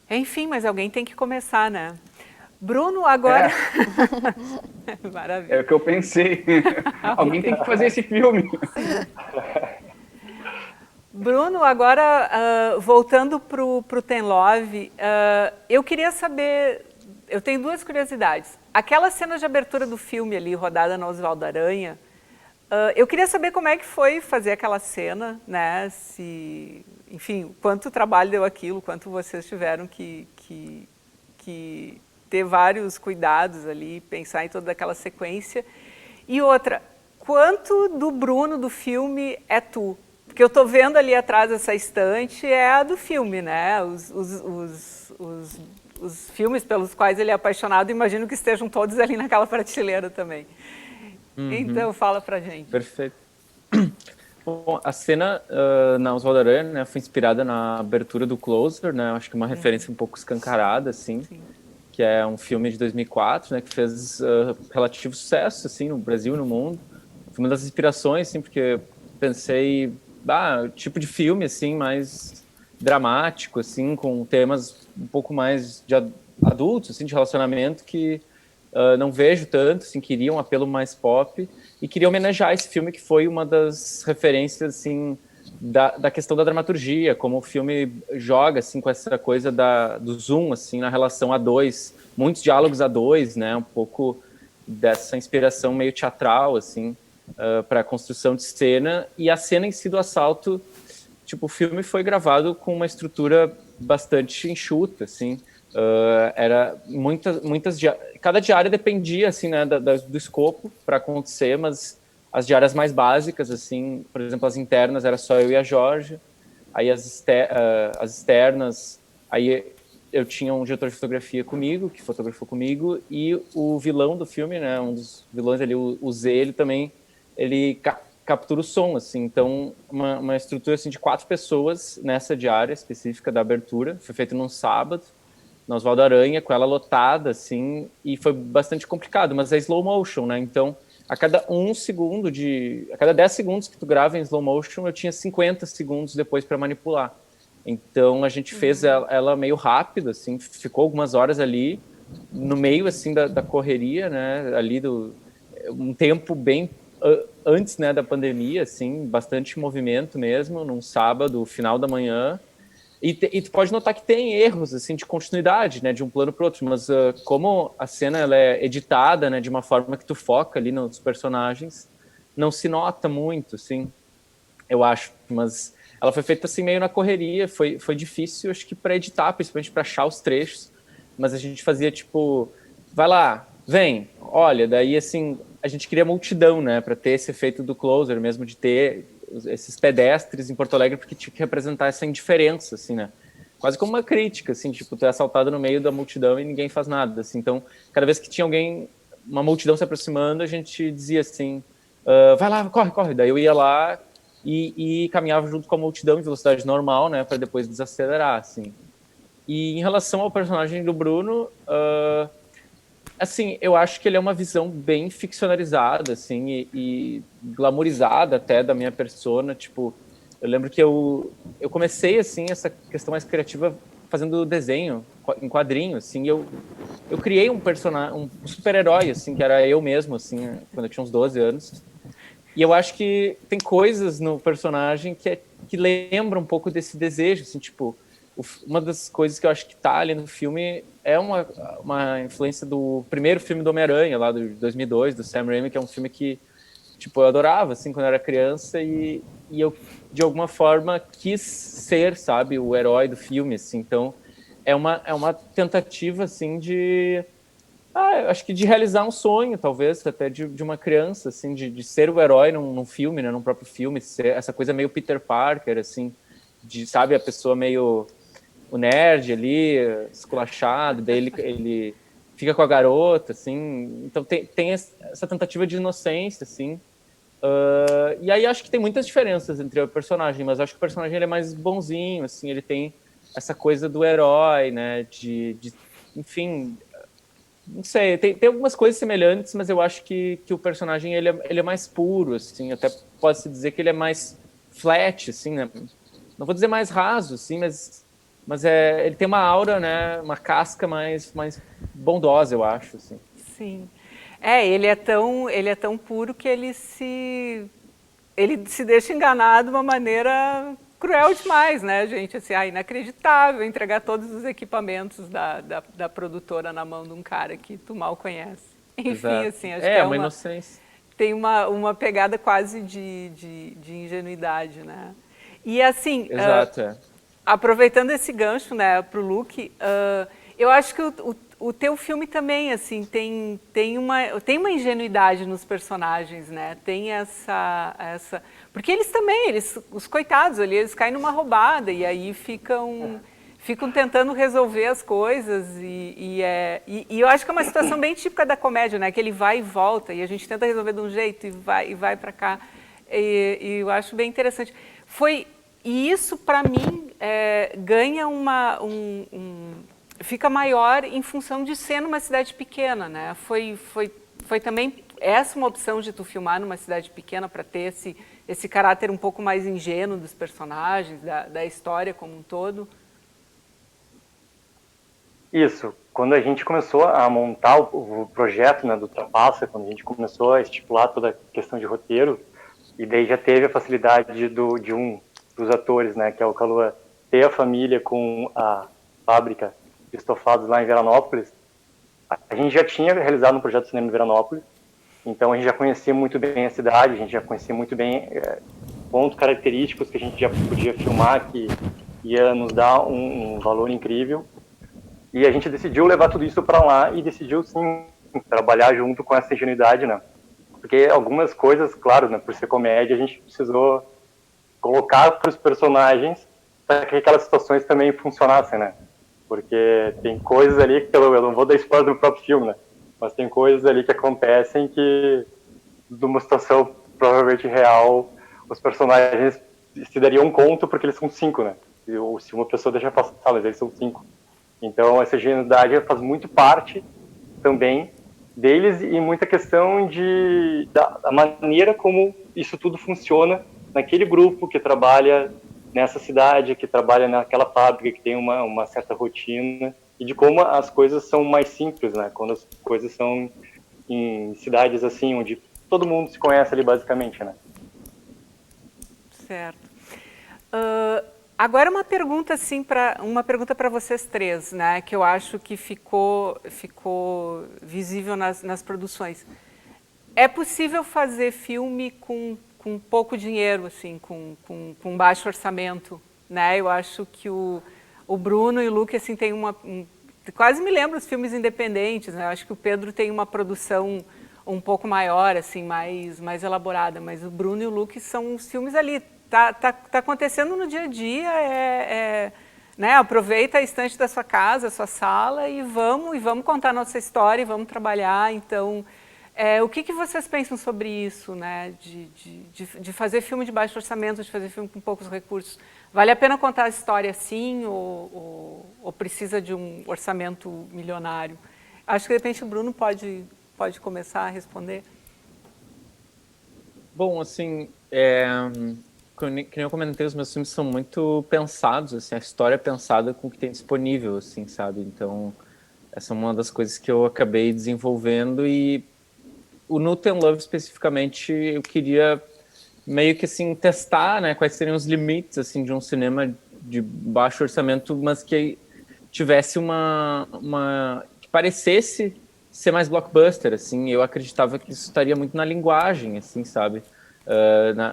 Enfim, mas alguém tem que começar, né? Bruno, agora... Maravilha. É o que eu pensei. Alguém tem que fazer esse filme. Bruno, agora voltando para o Tem Love, eu queria saber, eu tenho duas curiosidades. Aquela cena de abertura do filme ali, rodada no Oswaldo Aranha, eu queria saber como é que foi fazer aquela cena, né? Se, enfim, quanto trabalho deu aquilo, quanto vocês tiveram que ter vários cuidados ali, pensar em toda aquela sequência. E outra, quanto do Bruno do filme é tu? Porque eu estou vendo ali atrás essa estante, é a do filme, né? Os filmes pelos quais ele é apaixonado, imagino que estejam todos ali naquela prateleira também. Então, fala pra gente. Perfeito. Bom, a cena na Oswaldo Aranha, né, foi inspirada na abertura do Closer, né? Acho que uma referência um pouco escancarada, assim. Sim. Que é um filme de 2004, né? Que fez relativo sucesso, assim, no Brasil e no mundo. Foi uma das inspirações, assim, porque pensei... tipo de filme, assim, mais dramático, assim, com temas um pouco mais de adultos, assim, de relacionamento, que não vejo tanto, assim, queria um apelo mais pop, e queria homenagear esse filme, que foi uma das referências, assim, da questão da dramaturgia, como o filme joga, assim, com essa coisa do zoom, assim, na relação a dois, muitos diálogos a dois, né, um pouco dessa inspiração meio teatral, assim, para a construção de cena, e a cena em si do assalto, tipo, o filme foi gravado com uma estrutura bastante enxuta, assim, era cada diária dependia, assim, né, do escopo para acontecer, mas as diárias mais básicas, assim, por exemplo, as internas era só eu e a Jorge, aí as externas, aí eu tinha um diretor de fotografia comigo, que fotografou comigo, e o vilão do filme, né, um dos vilões ali, o Z, ele também ele captura o som, assim, então uma estrutura assim, de 4 pessoas nessa diária específica da abertura, foi feito num sábado, na Oswaldo Aranha, com ela lotada, assim, e foi bastante complicado, mas é slow motion, né, então a cada 10 segundos que tu grava em slow motion, eu tinha 50 segundos depois para manipular, então a gente fez ela meio rápida, assim, ficou algumas horas ali, no meio, assim, da correria, né, ali um tempo bem antes, né, da pandemia, assim, bastante movimento mesmo, num sábado, final da manhã, e tu pode notar que tem erros, assim, de continuidade, né, de um plano para o outro, mas como a cena ela é editada, né, de uma forma que tu foca ali nos personagens, não se nota muito, assim, eu acho, mas ela foi feita assim meio na correria, foi difícil, acho que para editar, principalmente para achar os trechos, mas a gente fazia tipo, vai lá, vem, olha, daí assim, a gente queria multidão, né, para ter esse efeito do Closer mesmo, de ter esses pedestres em Porto Alegre, porque tinha que representar essa indiferença, assim, né, quase como uma crítica, assim, tipo, tu é assaltado no meio da multidão e ninguém faz nada, assim, então, cada vez que tinha uma multidão se aproximando, a gente dizia assim, vai lá, corre, daí eu ia lá e caminhava junto com a multidão em velocidade normal, né, para depois desacelerar, assim. E em relação ao personagem do Bruno, assim, eu acho que ele é uma visão bem ficcionalizada, assim, e glamourizada até da minha persona, tipo, eu lembro que eu comecei, assim, essa questão mais criativa fazendo desenho, em quadrinho, assim, eu criei um personagem, um super-herói, assim, que era eu mesmo, assim, quando eu tinha uns 12 anos, e eu acho que tem coisas no personagem que lembram um pouco desse desejo, assim, tipo, uma das coisas que eu acho que tá ali no filme é uma influência do primeiro filme do Homem-Aranha, lá de 2002, do Sam Raimi, que é um filme que, tipo, eu adorava, assim, quando eu era criança, e eu, de alguma forma, quis ser, sabe, o herói do filme, assim, então é uma tentativa, assim, de... acho que de realizar um sonho, talvez, até de uma criança, assim, de ser o herói num filme, né, num próprio filme, ser essa coisa meio Peter Parker, assim, de, sabe, a pessoa meio... o nerd ali, esculachado, daí ele fica com a garota, assim, então tem essa tentativa de inocência, assim, e aí acho que tem muitas diferenças entre o personagem, mas acho que o personagem ele é mais bonzinho, assim, ele tem essa coisa do herói, né, enfim... Não sei, tem algumas coisas semelhantes, mas eu acho que o personagem ele é mais puro, assim, até pode-se dizer que ele é mais flat, assim, né? Não vou dizer mais raso, assim, mas ele tem uma aura, né, uma casca mais bondosa, eu acho, assim. Sim. Ele é tão puro que ele se deixa enganar de uma maneira cruel demais, né, gente? Assim, inacreditável entregar todos os equipamentos da produtora na mão de um cara que tu mal conhece. Enfim, Exato. assim, acho que é uma inocência. Tem uma pegada quase de ingenuidade, né? E assim, Exato, aproveitando esse gancho, né, pro Luke, eu acho que o teu filme também, assim, tem uma ingenuidade nos personagens, né? Tem essa... Porque eles também, os coitados ali, eles caem numa roubada e aí ficam tentando resolver as coisas e eu acho que é uma situação bem típica da comédia, né? Que ele vai e volta e a gente tenta resolver de um jeito e vai para cá. E eu acho bem interessante. E isso, para mim, ganha fica maior em função de ser numa cidade pequena, né? Foi também essa uma opção de tu filmar numa cidade pequena para ter esse caráter um pouco mais ingênuo dos personagens, da história como um todo? Isso. Quando a gente começou a montar o projeto, né, do Ultrapassa, quando a gente começou a estipular toda a questão de roteiro, e daí já teve a facilidade de um dos atores, né, que é o Calua, ter a família com a fábrica de estofados lá em Veranópolis, a gente já tinha realizado um projeto de cinema em Veranópolis, então a gente já conhecia muito bem a cidade, a gente já conhecia muito bem pontos característicos que a gente já podia filmar, que ia nos dar um valor incrível. E a gente decidiu levar tudo isso para lá e decidiu, sim, trabalhar junto com essa ingenuidade, né? Porque algumas coisas, claro, né, por ser comédia, a gente precisou colocar para os personagens para que aquelas situações também funcionassem, né? Porque tem coisas ali que eu não vou dar spoiler do próprio filme, né? Mas tem coisas ali que acontecem que, numa situação provavelmente real, os personagens se dariam conta porque eles são 5, né? Ou se uma pessoa deixa passar, mas eles são 5. Então, essa ingenuidade faz muito parte também deles e muita questão da maneira como isso tudo funciona naquele grupo que trabalha nessa cidade, que trabalha naquela fábrica, que tem uma certa rotina, e de como as coisas são mais simples, né? Quando as coisas são em cidades assim, onde todo mundo se conhece ali basicamente, né? Certo. Agora uma pergunta assim para vocês três, né, que eu acho que ficou visível nas produções. É possível fazer filme com pouco dinheiro, assim, com baixo orçamento, né? Eu acho que o Bruno e o Luke assim tem quase me lembro os filmes independentes, né? Eu acho que o Pedro tem uma produção um pouco maior, assim, mais elaborada, mas o Bruno e o Luke são os filmes ali. Tá acontecendo no dia a dia, né? Aproveita a estante da sua casa, a sua sala e vamos contar a nossa história e vamos trabalhar. Então, o que vocês pensam sobre isso, né? De fazer filme de baixo orçamento, de fazer filme com poucos recursos? Vale a pena contar a história assim ou precisa de um orçamento milionário? Acho que de repente o Bruno pode começar a responder. Bom, assim, que nem eu comentei, os meus filmes são muito pensados, assim, a história é pensada com o que tem disponível, assim, sabe? Então, essa é uma das coisas que eu acabei desenvolvendo e o Newton Love, especificamente, eu queria meio que, assim, testar, né, quais seriam os limites, assim, de um cinema de baixo orçamento, mas que tivesse que parecesse ser mais blockbuster, assim, eu acreditava que isso estaria muito na linguagem, assim, sabe?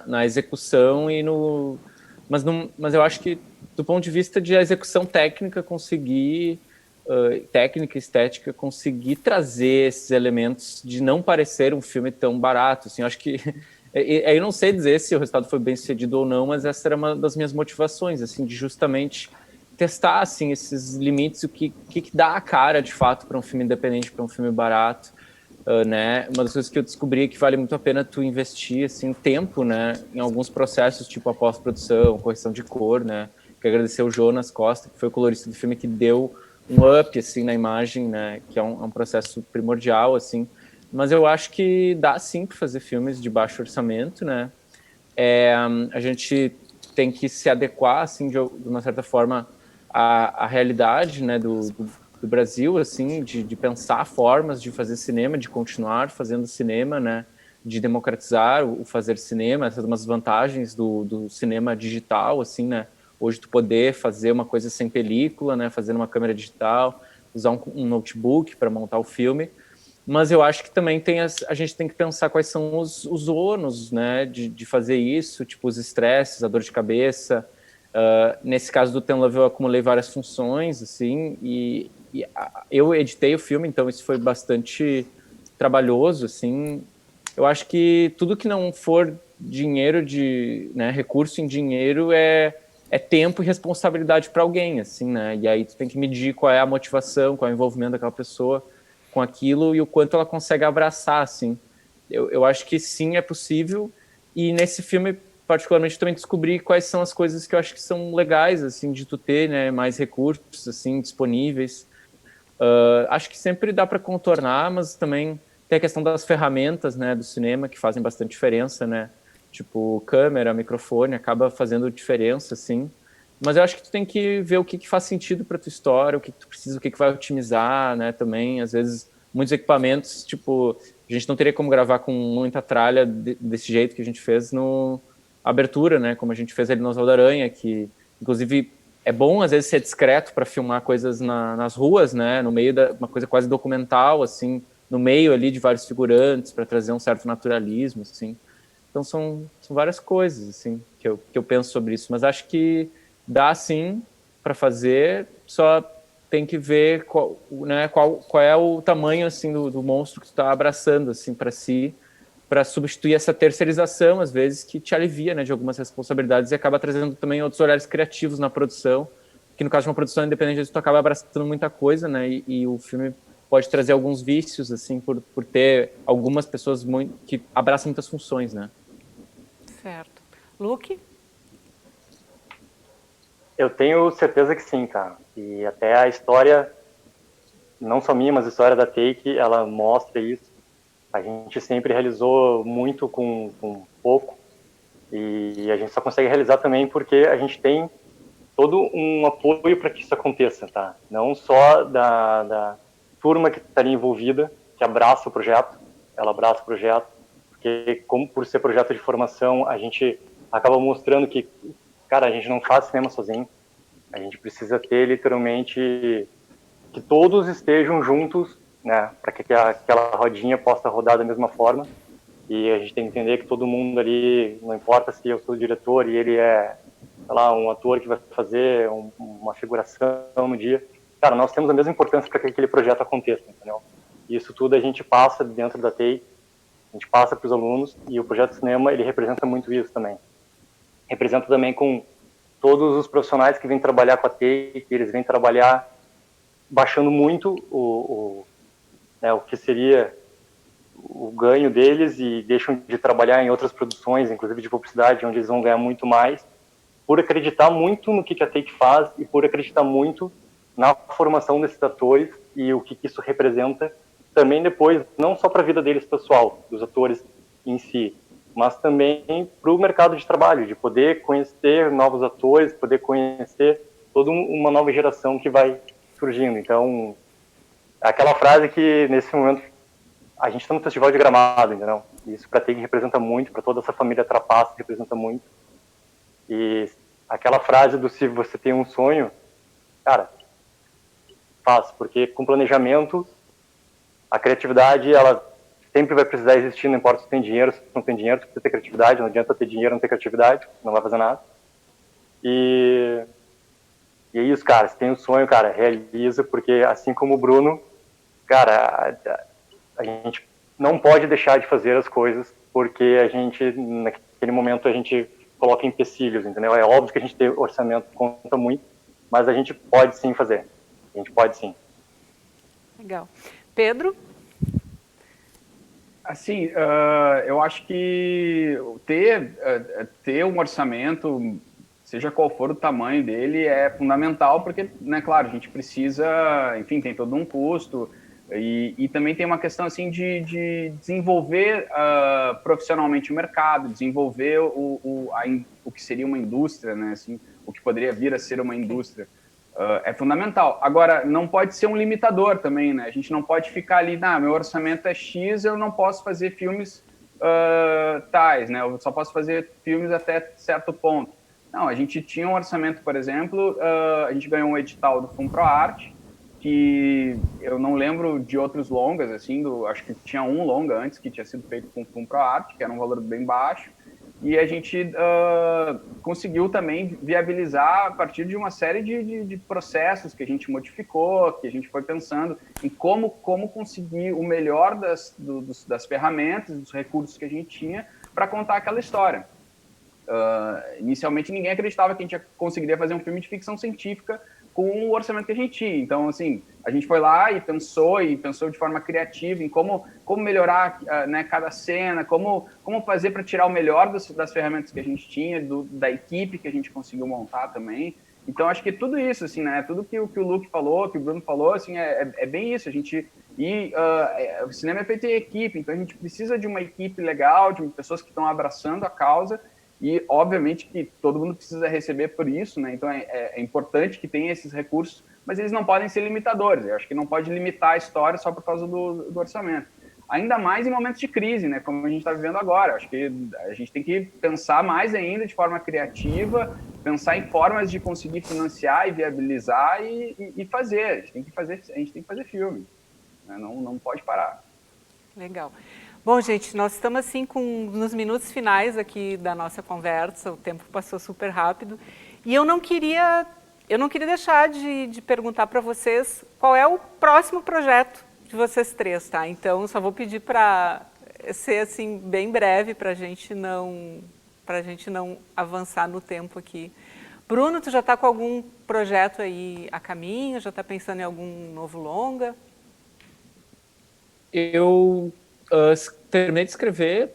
Na execução mas eu acho que do ponto de vista de execução técnica técnica, estética, conseguir trazer esses elementos de não parecer um filme tão barato, assim, eu acho que eu não sei dizer se o resultado foi bem sucedido ou não, mas essa era uma das minhas motivações, assim, de justamente testar, assim, esses limites, o que dá a cara, de fato, para um filme independente, para um filme barato. Né? Uma das coisas que eu descobri é que vale muito a pena tu investir assim, tempo, né, em alguns processos, tipo a pós-produção, correção de cor, né? Quero agradecer o Jonas Costa, que foi o colorista do filme, que deu um up assim, na imagem, né? Que é um processo primordial, assim. Mas eu acho que dá sim para fazer filmes de baixo orçamento, né? A gente tem que se adequar, assim, de uma certa forma, à realidade, né, do Brasil, assim, de pensar formas de fazer cinema, de continuar fazendo cinema, né, de democratizar o fazer cinema, essas umas vantagens do cinema digital, assim, né? Hoje tu poder fazer uma coisa sem película, né? Fazer uma câmera digital, usar um notebook para montar o filme. Mas eu acho que também a gente tem que pensar quais são os ônus, né? De fazer isso, tipo os estresses, a dor de cabeça. Nesse caso do Ten Love eu acumulei várias funções, assim, e eu editei o filme, então isso foi bastante trabalhoso, assim. Eu acho que tudo que não for dinheiro, né, recurso em dinheiro é tempo e responsabilidade para alguém, assim, né? E aí tu tem que medir qual é a motivação, qual é o envolvimento daquela pessoa com aquilo e o quanto ela consegue abraçar, assim. Eu acho que sim, é possível, e nesse filme particularmente também descobri quais são as coisas que eu acho que são legais, assim, de tu ter, né, mais recursos, assim, disponíveis. Acho que sempre dá para contornar, mas também tem a questão das ferramentas, né, do cinema, que fazem bastante diferença, né, tipo câmera, microfone, acaba fazendo diferença, assim. Mas eu acho que tu tem que ver o que faz sentido para tua história, o que tu precisa, o que vai otimizar, né, também. Às vezes, muitos equipamentos, tipo, a gente não teria como gravar com muita tralha desse jeito que a gente fez no Abertura, né, como a gente fez ali no Oswaldo Aranha, que, inclusive, é bom, às vezes, ser discreto para filmar coisas nas ruas, né, no meio uma coisa quase documental, assim, no meio ali de vários figurantes, para trazer um certo naturalismo, assim. Então, são várias coisas, assim, que eu penso sobre isso. Mas acho que dá, sim, para fazer, só tem que ver qual é o tamanho, assim, do monstro que tu está abraçando, assim, para si, para substituir essa terceirização, às vezes, que te alivia, né, de algumas responsabilidades e acaba trazendo também outros olhares criativos na produção, que no caso de uma produção independente, tu acaba abraçando muita coisa, né, e o filme pode trazer alguns vícios, assim, por ter algumas pessoas que abraçam muitas funções, né. Certo. Luke? Eu tenho certeza que sim, cara. E até a história, não só minha, mas a história da Take, ela mostra isso. A gente sempre realizou muito com pouco. E a gente só consegue realizar também porque a gente tem todo um apoio para que isso aconteça, tá? Não só da turma que estaria envolvida, que abraça o projeto, ela abraça o projeto, porque como por ser projeto de formação, a gente acaba mostrando que, cara, a gente não faz cinema sozinho, a gente precisa ter literalmente que todos estejam juntos, né, para que aquela rodinha possa rodar da mesma forma, e a gente tem que entender que todo mundo ali, não importa se eu sou o diretor e ele é, sei lá, um ator que vai fazer uma figuração no dia, cara, nós temos a mesma importância para que aquele projeto aconteça, entendeu? E isso tudo a gente passa dentro da Take, a gente passa para os alunos, e o projeto de cinema, ele representa muito isso também. Representa também com todos os profissionais que vêm trabalhar com a Take, eles vêm trabalhar baixando muito o que seria o ganho deles e deixam de trabalhar em outras produções, inclusive de publicidade, onde eles vão ganhar muito mais, por acreditar muito no que a Take faz e por acreditar muito na formação desses atores e o que isso representa também depois, não só para a vida deles pessoal, dos atores em si, mas também para o mercado de trabalho, de poder conhecer novos atores, poder conhecer toda uma nova geração que vai surgindo. Então, aquela frase que nesse momento a gente está no Festival de Gramado, entendeu? Isso para a Take representa muito, para toda essa família Trapaça representa muito. E aquela frase do se você tem um sonho, cara, faz, porque com planejamento, a criatividade, ela sempre vai precisar existir, não importa se tem dinheiro, se não tem dinheiro, se precisa ter criatividade, não adianta ter dinheiro, não ter criatividade, não vai fazer nada. E é isso, cara, se tem um sonho, cara, realiza, porque assim como o Bruno, cara, a gente não pode deixar de fazer as coisas, porque a gente, naquele momento, a gente coloca empecilhos, entendeu? É óbvio que a gente tem orçamento, conta muito, mas a gente pode sim fazer, a gente pode sim. Legal. Pedro? Assim, eu acho que ter um orçamento, seja qual for o tamanho dele, é fundamental, porque, né, claro, a gente precisa, enfim, tem todo um custo, e também tem uma questão, assim, de desenvolver profissionalmente o mercado, desenvolver o que seria uma indústria, né, assim, o que poderia vir a ser uma indústria. É fundamental. Agora, não pode ser um limitador também, né? A gente não pode ficar ali, meu orçamento é X, eu não posso fazer filmes tais, né? Eu só posso fazer filmes até certo ponto. Não, a gente tinha um orçamento, por exemplo, a gente ganhou um edital do FUNPROARTE, que eu não lembro de outros longas, assim, acho que tinha um longa antes que tinha sido feito com o FUNPROARTE, que era um valor bem baixo, e a gente conseguiu também viabilizar a partir de uma série de processos que a gente modificou, que a gente foi pensando em como conseguir o melhor das ferramentas, dos recursos que a gente tinha para contar aquela história. Inicialmente ninguém acreditava que a gente conseguiria fazer um filme de ficção científica com o orçamento que a gente tinha. Então, assim, a gente foi lá e pensou de forma criativa em como melhorar, né, cada cena, como fazer para tirar o melhor das ferramentas que a gente tinha, da equipe que a gente conseguiu montar também. Então, acho que tudo isso, assim, né, tudo que o Luke falou, que o Bruno falou, assim, é bem isso. O cinema é feito em equipe, então a gente precisa de uma equipe legal, de pessoas que estão abraçando a causa. E, obviamente, que todo mundo precisa receber por isso, né? Então, é importante que tenha esses recursos, mas eles não podem ser limitadores. Eu acho que não pode limitar a história só por causa do orçamento. Ainda mais em momentos de crise, né? Como a gente está vivendo agora. Eu acho que a gente tem que pensar mais ainda de forma criativa, pensar em formas de conseguir financiar e viabilizar e fazer. A gente tem que fazer filme, né? Não pode parar. Legal. Bom, gente, nós estamos assim nos minutos finais aqui da nossa conversa, o tempo passou super rápido, e eu não queria deixar de perguntar para vocês qual é o próximo projeto de vocês três, tá? Então, só vou pedir para ser assim bem breve para a gente não avançar no tempo aqui. Bruno, tu já está com algum projeto aí a caminho? Já está pensando em algum novo longa? Eu terminei de escrever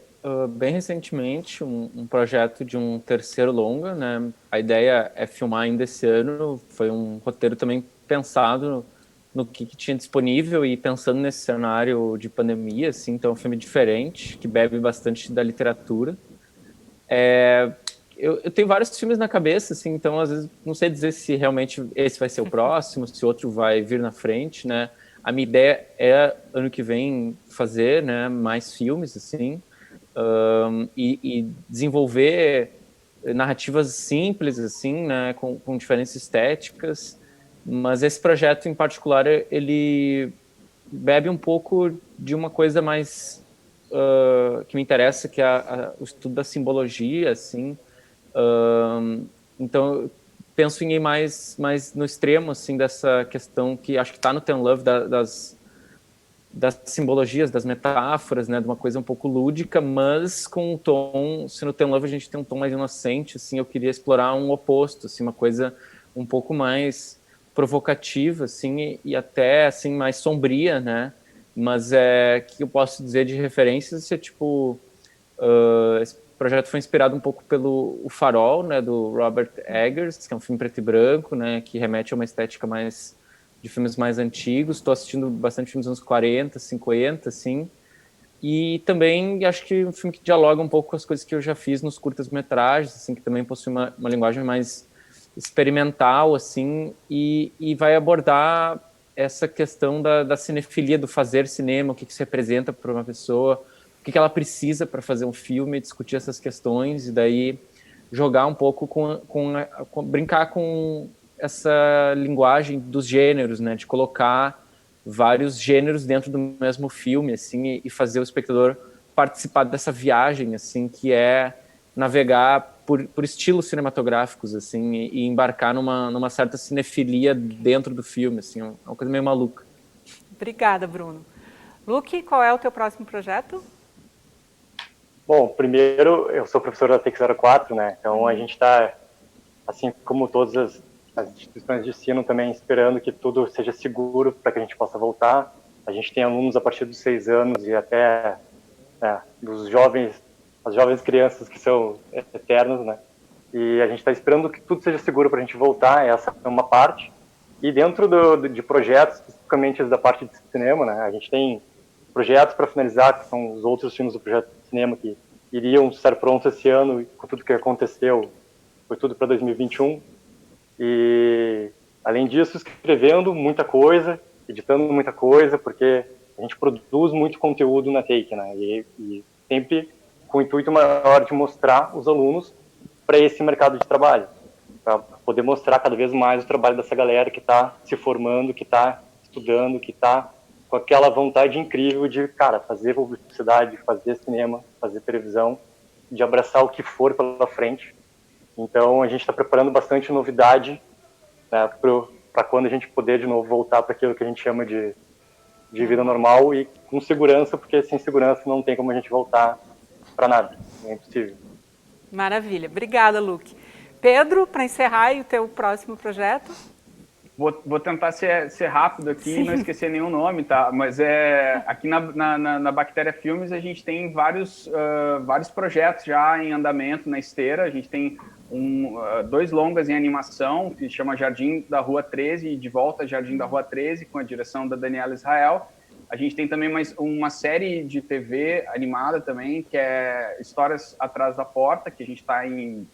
bem recentemente um projeto de um terceiro longa, né? A ideia é filmar ainda esse ano. Foi um roteiro também pensado no que tinha disponível e pensando nesse cenário de pandemia, assim. Então é um filme diferente, que bebe bastante da literatura. Eu tenho vários filmes na cabeça, assim, então às vezes não sei dizer se realmente esse vai ser o próximo, se outro vai vir na frente, né? A minha ideia é, ano que vem, fazer, né, mais filmes, assim, e desenvolver narrativas simples, assim, né, com diferentes estéticas, mas esse projeto em particular, ele bebe um pouco de uma coisa mais que me interessa, que é o estudo da simbologia, assim. Então, penso em ir mais no extremo, assim, dessa questão que acho que está no Ten Love, das simbologias, das metáforas, né, de uma coisa um pouco lúdica, mas com um tom, se no Ten Love a gente tem um tom mais inocente, assim, eu queria explorar um oposto, assim, uma coisa um pouco mais provocativa, assim, e até, assim, mais sombria, né, mas que eu posso dizer de referências, tipo, esse projeto foi inspirado um pouco pelo O Farol, né, do Robert Eggers, que é um filme preto e branco, né, que remete a uma estética mais de filmes mais antigos. Estou assistindo bastante filmes dos anos 40, 50, assim, e também acho que é um filme que dialoga um pouco com as coisas que eu já fiz nos curtas-metragens, assim, que também possui uma linguagem mais experimental, assim, e vai abordar essa questão da cinefilia, do fazer cinema, o que isso representa para uma pessoa, o que ela precisa para fazer um filme, discutir essas questões, e daí jogar um pouco brincar com essa linguagem dos gêneros, né, de colocar vários gêneros dentro do mesmo filme, assim, e fazer o espectador participar dessa viagem, assim, que é navegar por estilos cinematográficos, assim, e embarcar numa certa cinefilia dentro do filme, assim, é uma coisa meio maluca. Obrigada, Bruno. Luke, qual é o teu próximo projeto? Bom, primeiro, eu sou professor da TEC04, né? Então a gente está, assim como todas as instituições de ensino, também esperando que tudo seja seguro para que a gente possa voltar. A gente tem alunos a partir dos 6 anos e até as jovens crianças que são eternos, né? E a gente está esperando que tudo seja seguro para a gente voltar. Essa é uma parte. E dentro de projetos, especificamente da parte de cinema, né? A gente tem projetos para finalizar, que são os outros filmes do projeto de cinema que iriam estar prontos esse ano, e com tudo que aconteceu, foi tudo para 2021. E, além disso, escrevendo muita coisa, editando muita coisa, porque a gente produz muito conteúdo na Take, né? E sempre com o intuito maior de mostrar os alunos para esse mercado de trabalho, para poder mostrar cada vez mais o trabalho dessa galera que está se formando, que está estudando, que está com aquela vontade incrível de, cara, fazer publicidade, fazer cinema, fazer televisão, de abraçar o que for pela frente. Então, a gente está preparando bastante novidade, né, para quando a gente poder de novo voltar para aquilo que a gente chama de vida normal e com segurança, porque sem segurança não tem como a gente voltar para nada, é impossível. Maravilha, obrigada, Luke. Pedro, para encerrar, e o teu próximo projeto? Vou tentar ser rápido aqui e não esquecer nenhum nome, tá? Mas aqui na Bactéria Filmes a gente tem vários projetos já em andamento na esteira. A gente tem 2 longas em animação, que chama Jardim da Rua 13 e De Volta Jardim da Rua 13, com a direção da Daniela Israel. A gente tem também uma série de TV animada também, que é Histórias Atrás da Porta, que a gente está em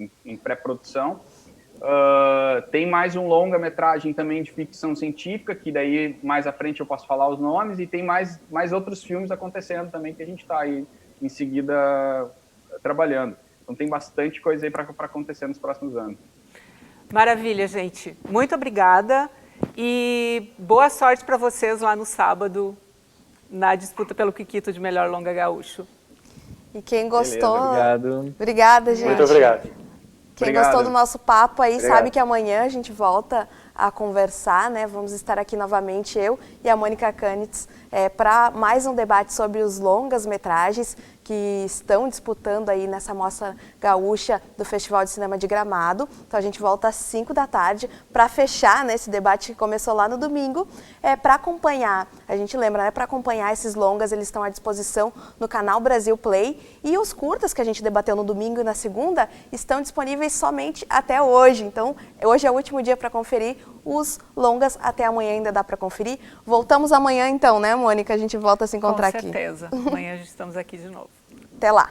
pré-produção. Tem mais um longa-metragem também de ficção científica, que daí mais à frente eu posso falar os nomes, e tem mais outros filmes acontecendo também que a gente está aí em seguida trabalhando. Então tem bastante coisa aí para acontecer nos próximos anos. Maravilha, gente. Muito obrigada e boa sorte para vocês lá no sábado, na disputa pelo Kikito de melhor longa gaúcho. E quem gostou... Beleza, obrigado. Obrigada, gente. Muito obrigado. Quem gostou do nosso papo aí Obrigado. sabe que amanhã a gente volta a conversar, né? Vamos estar aqui novamente, eu e a Mônica Canitz, para mais um debate sobre os longas-metragens que estão disputando aí nessa mostra gaúcha do Festival de Cinema de Gramado. Então a gente volta às 5 da tarde para fechar, né, esse debate que começou lá no domingo, para acompanhar, a gente lembra, né, para acompanhar esses longas, eles estão à disposição no canal Brasil Play, e os curtas que a gente debateu no domingo e na segunda estão disponíveis somente até hoje. Então hoje é o último dia para conferir os longas, até amanhã ainda dá para conferir. Voltamos amanhã então, né, Mônica? A gente volta a se encontrar aqui. Com certeza. Amanhã estamos aqui de novo. Até lá.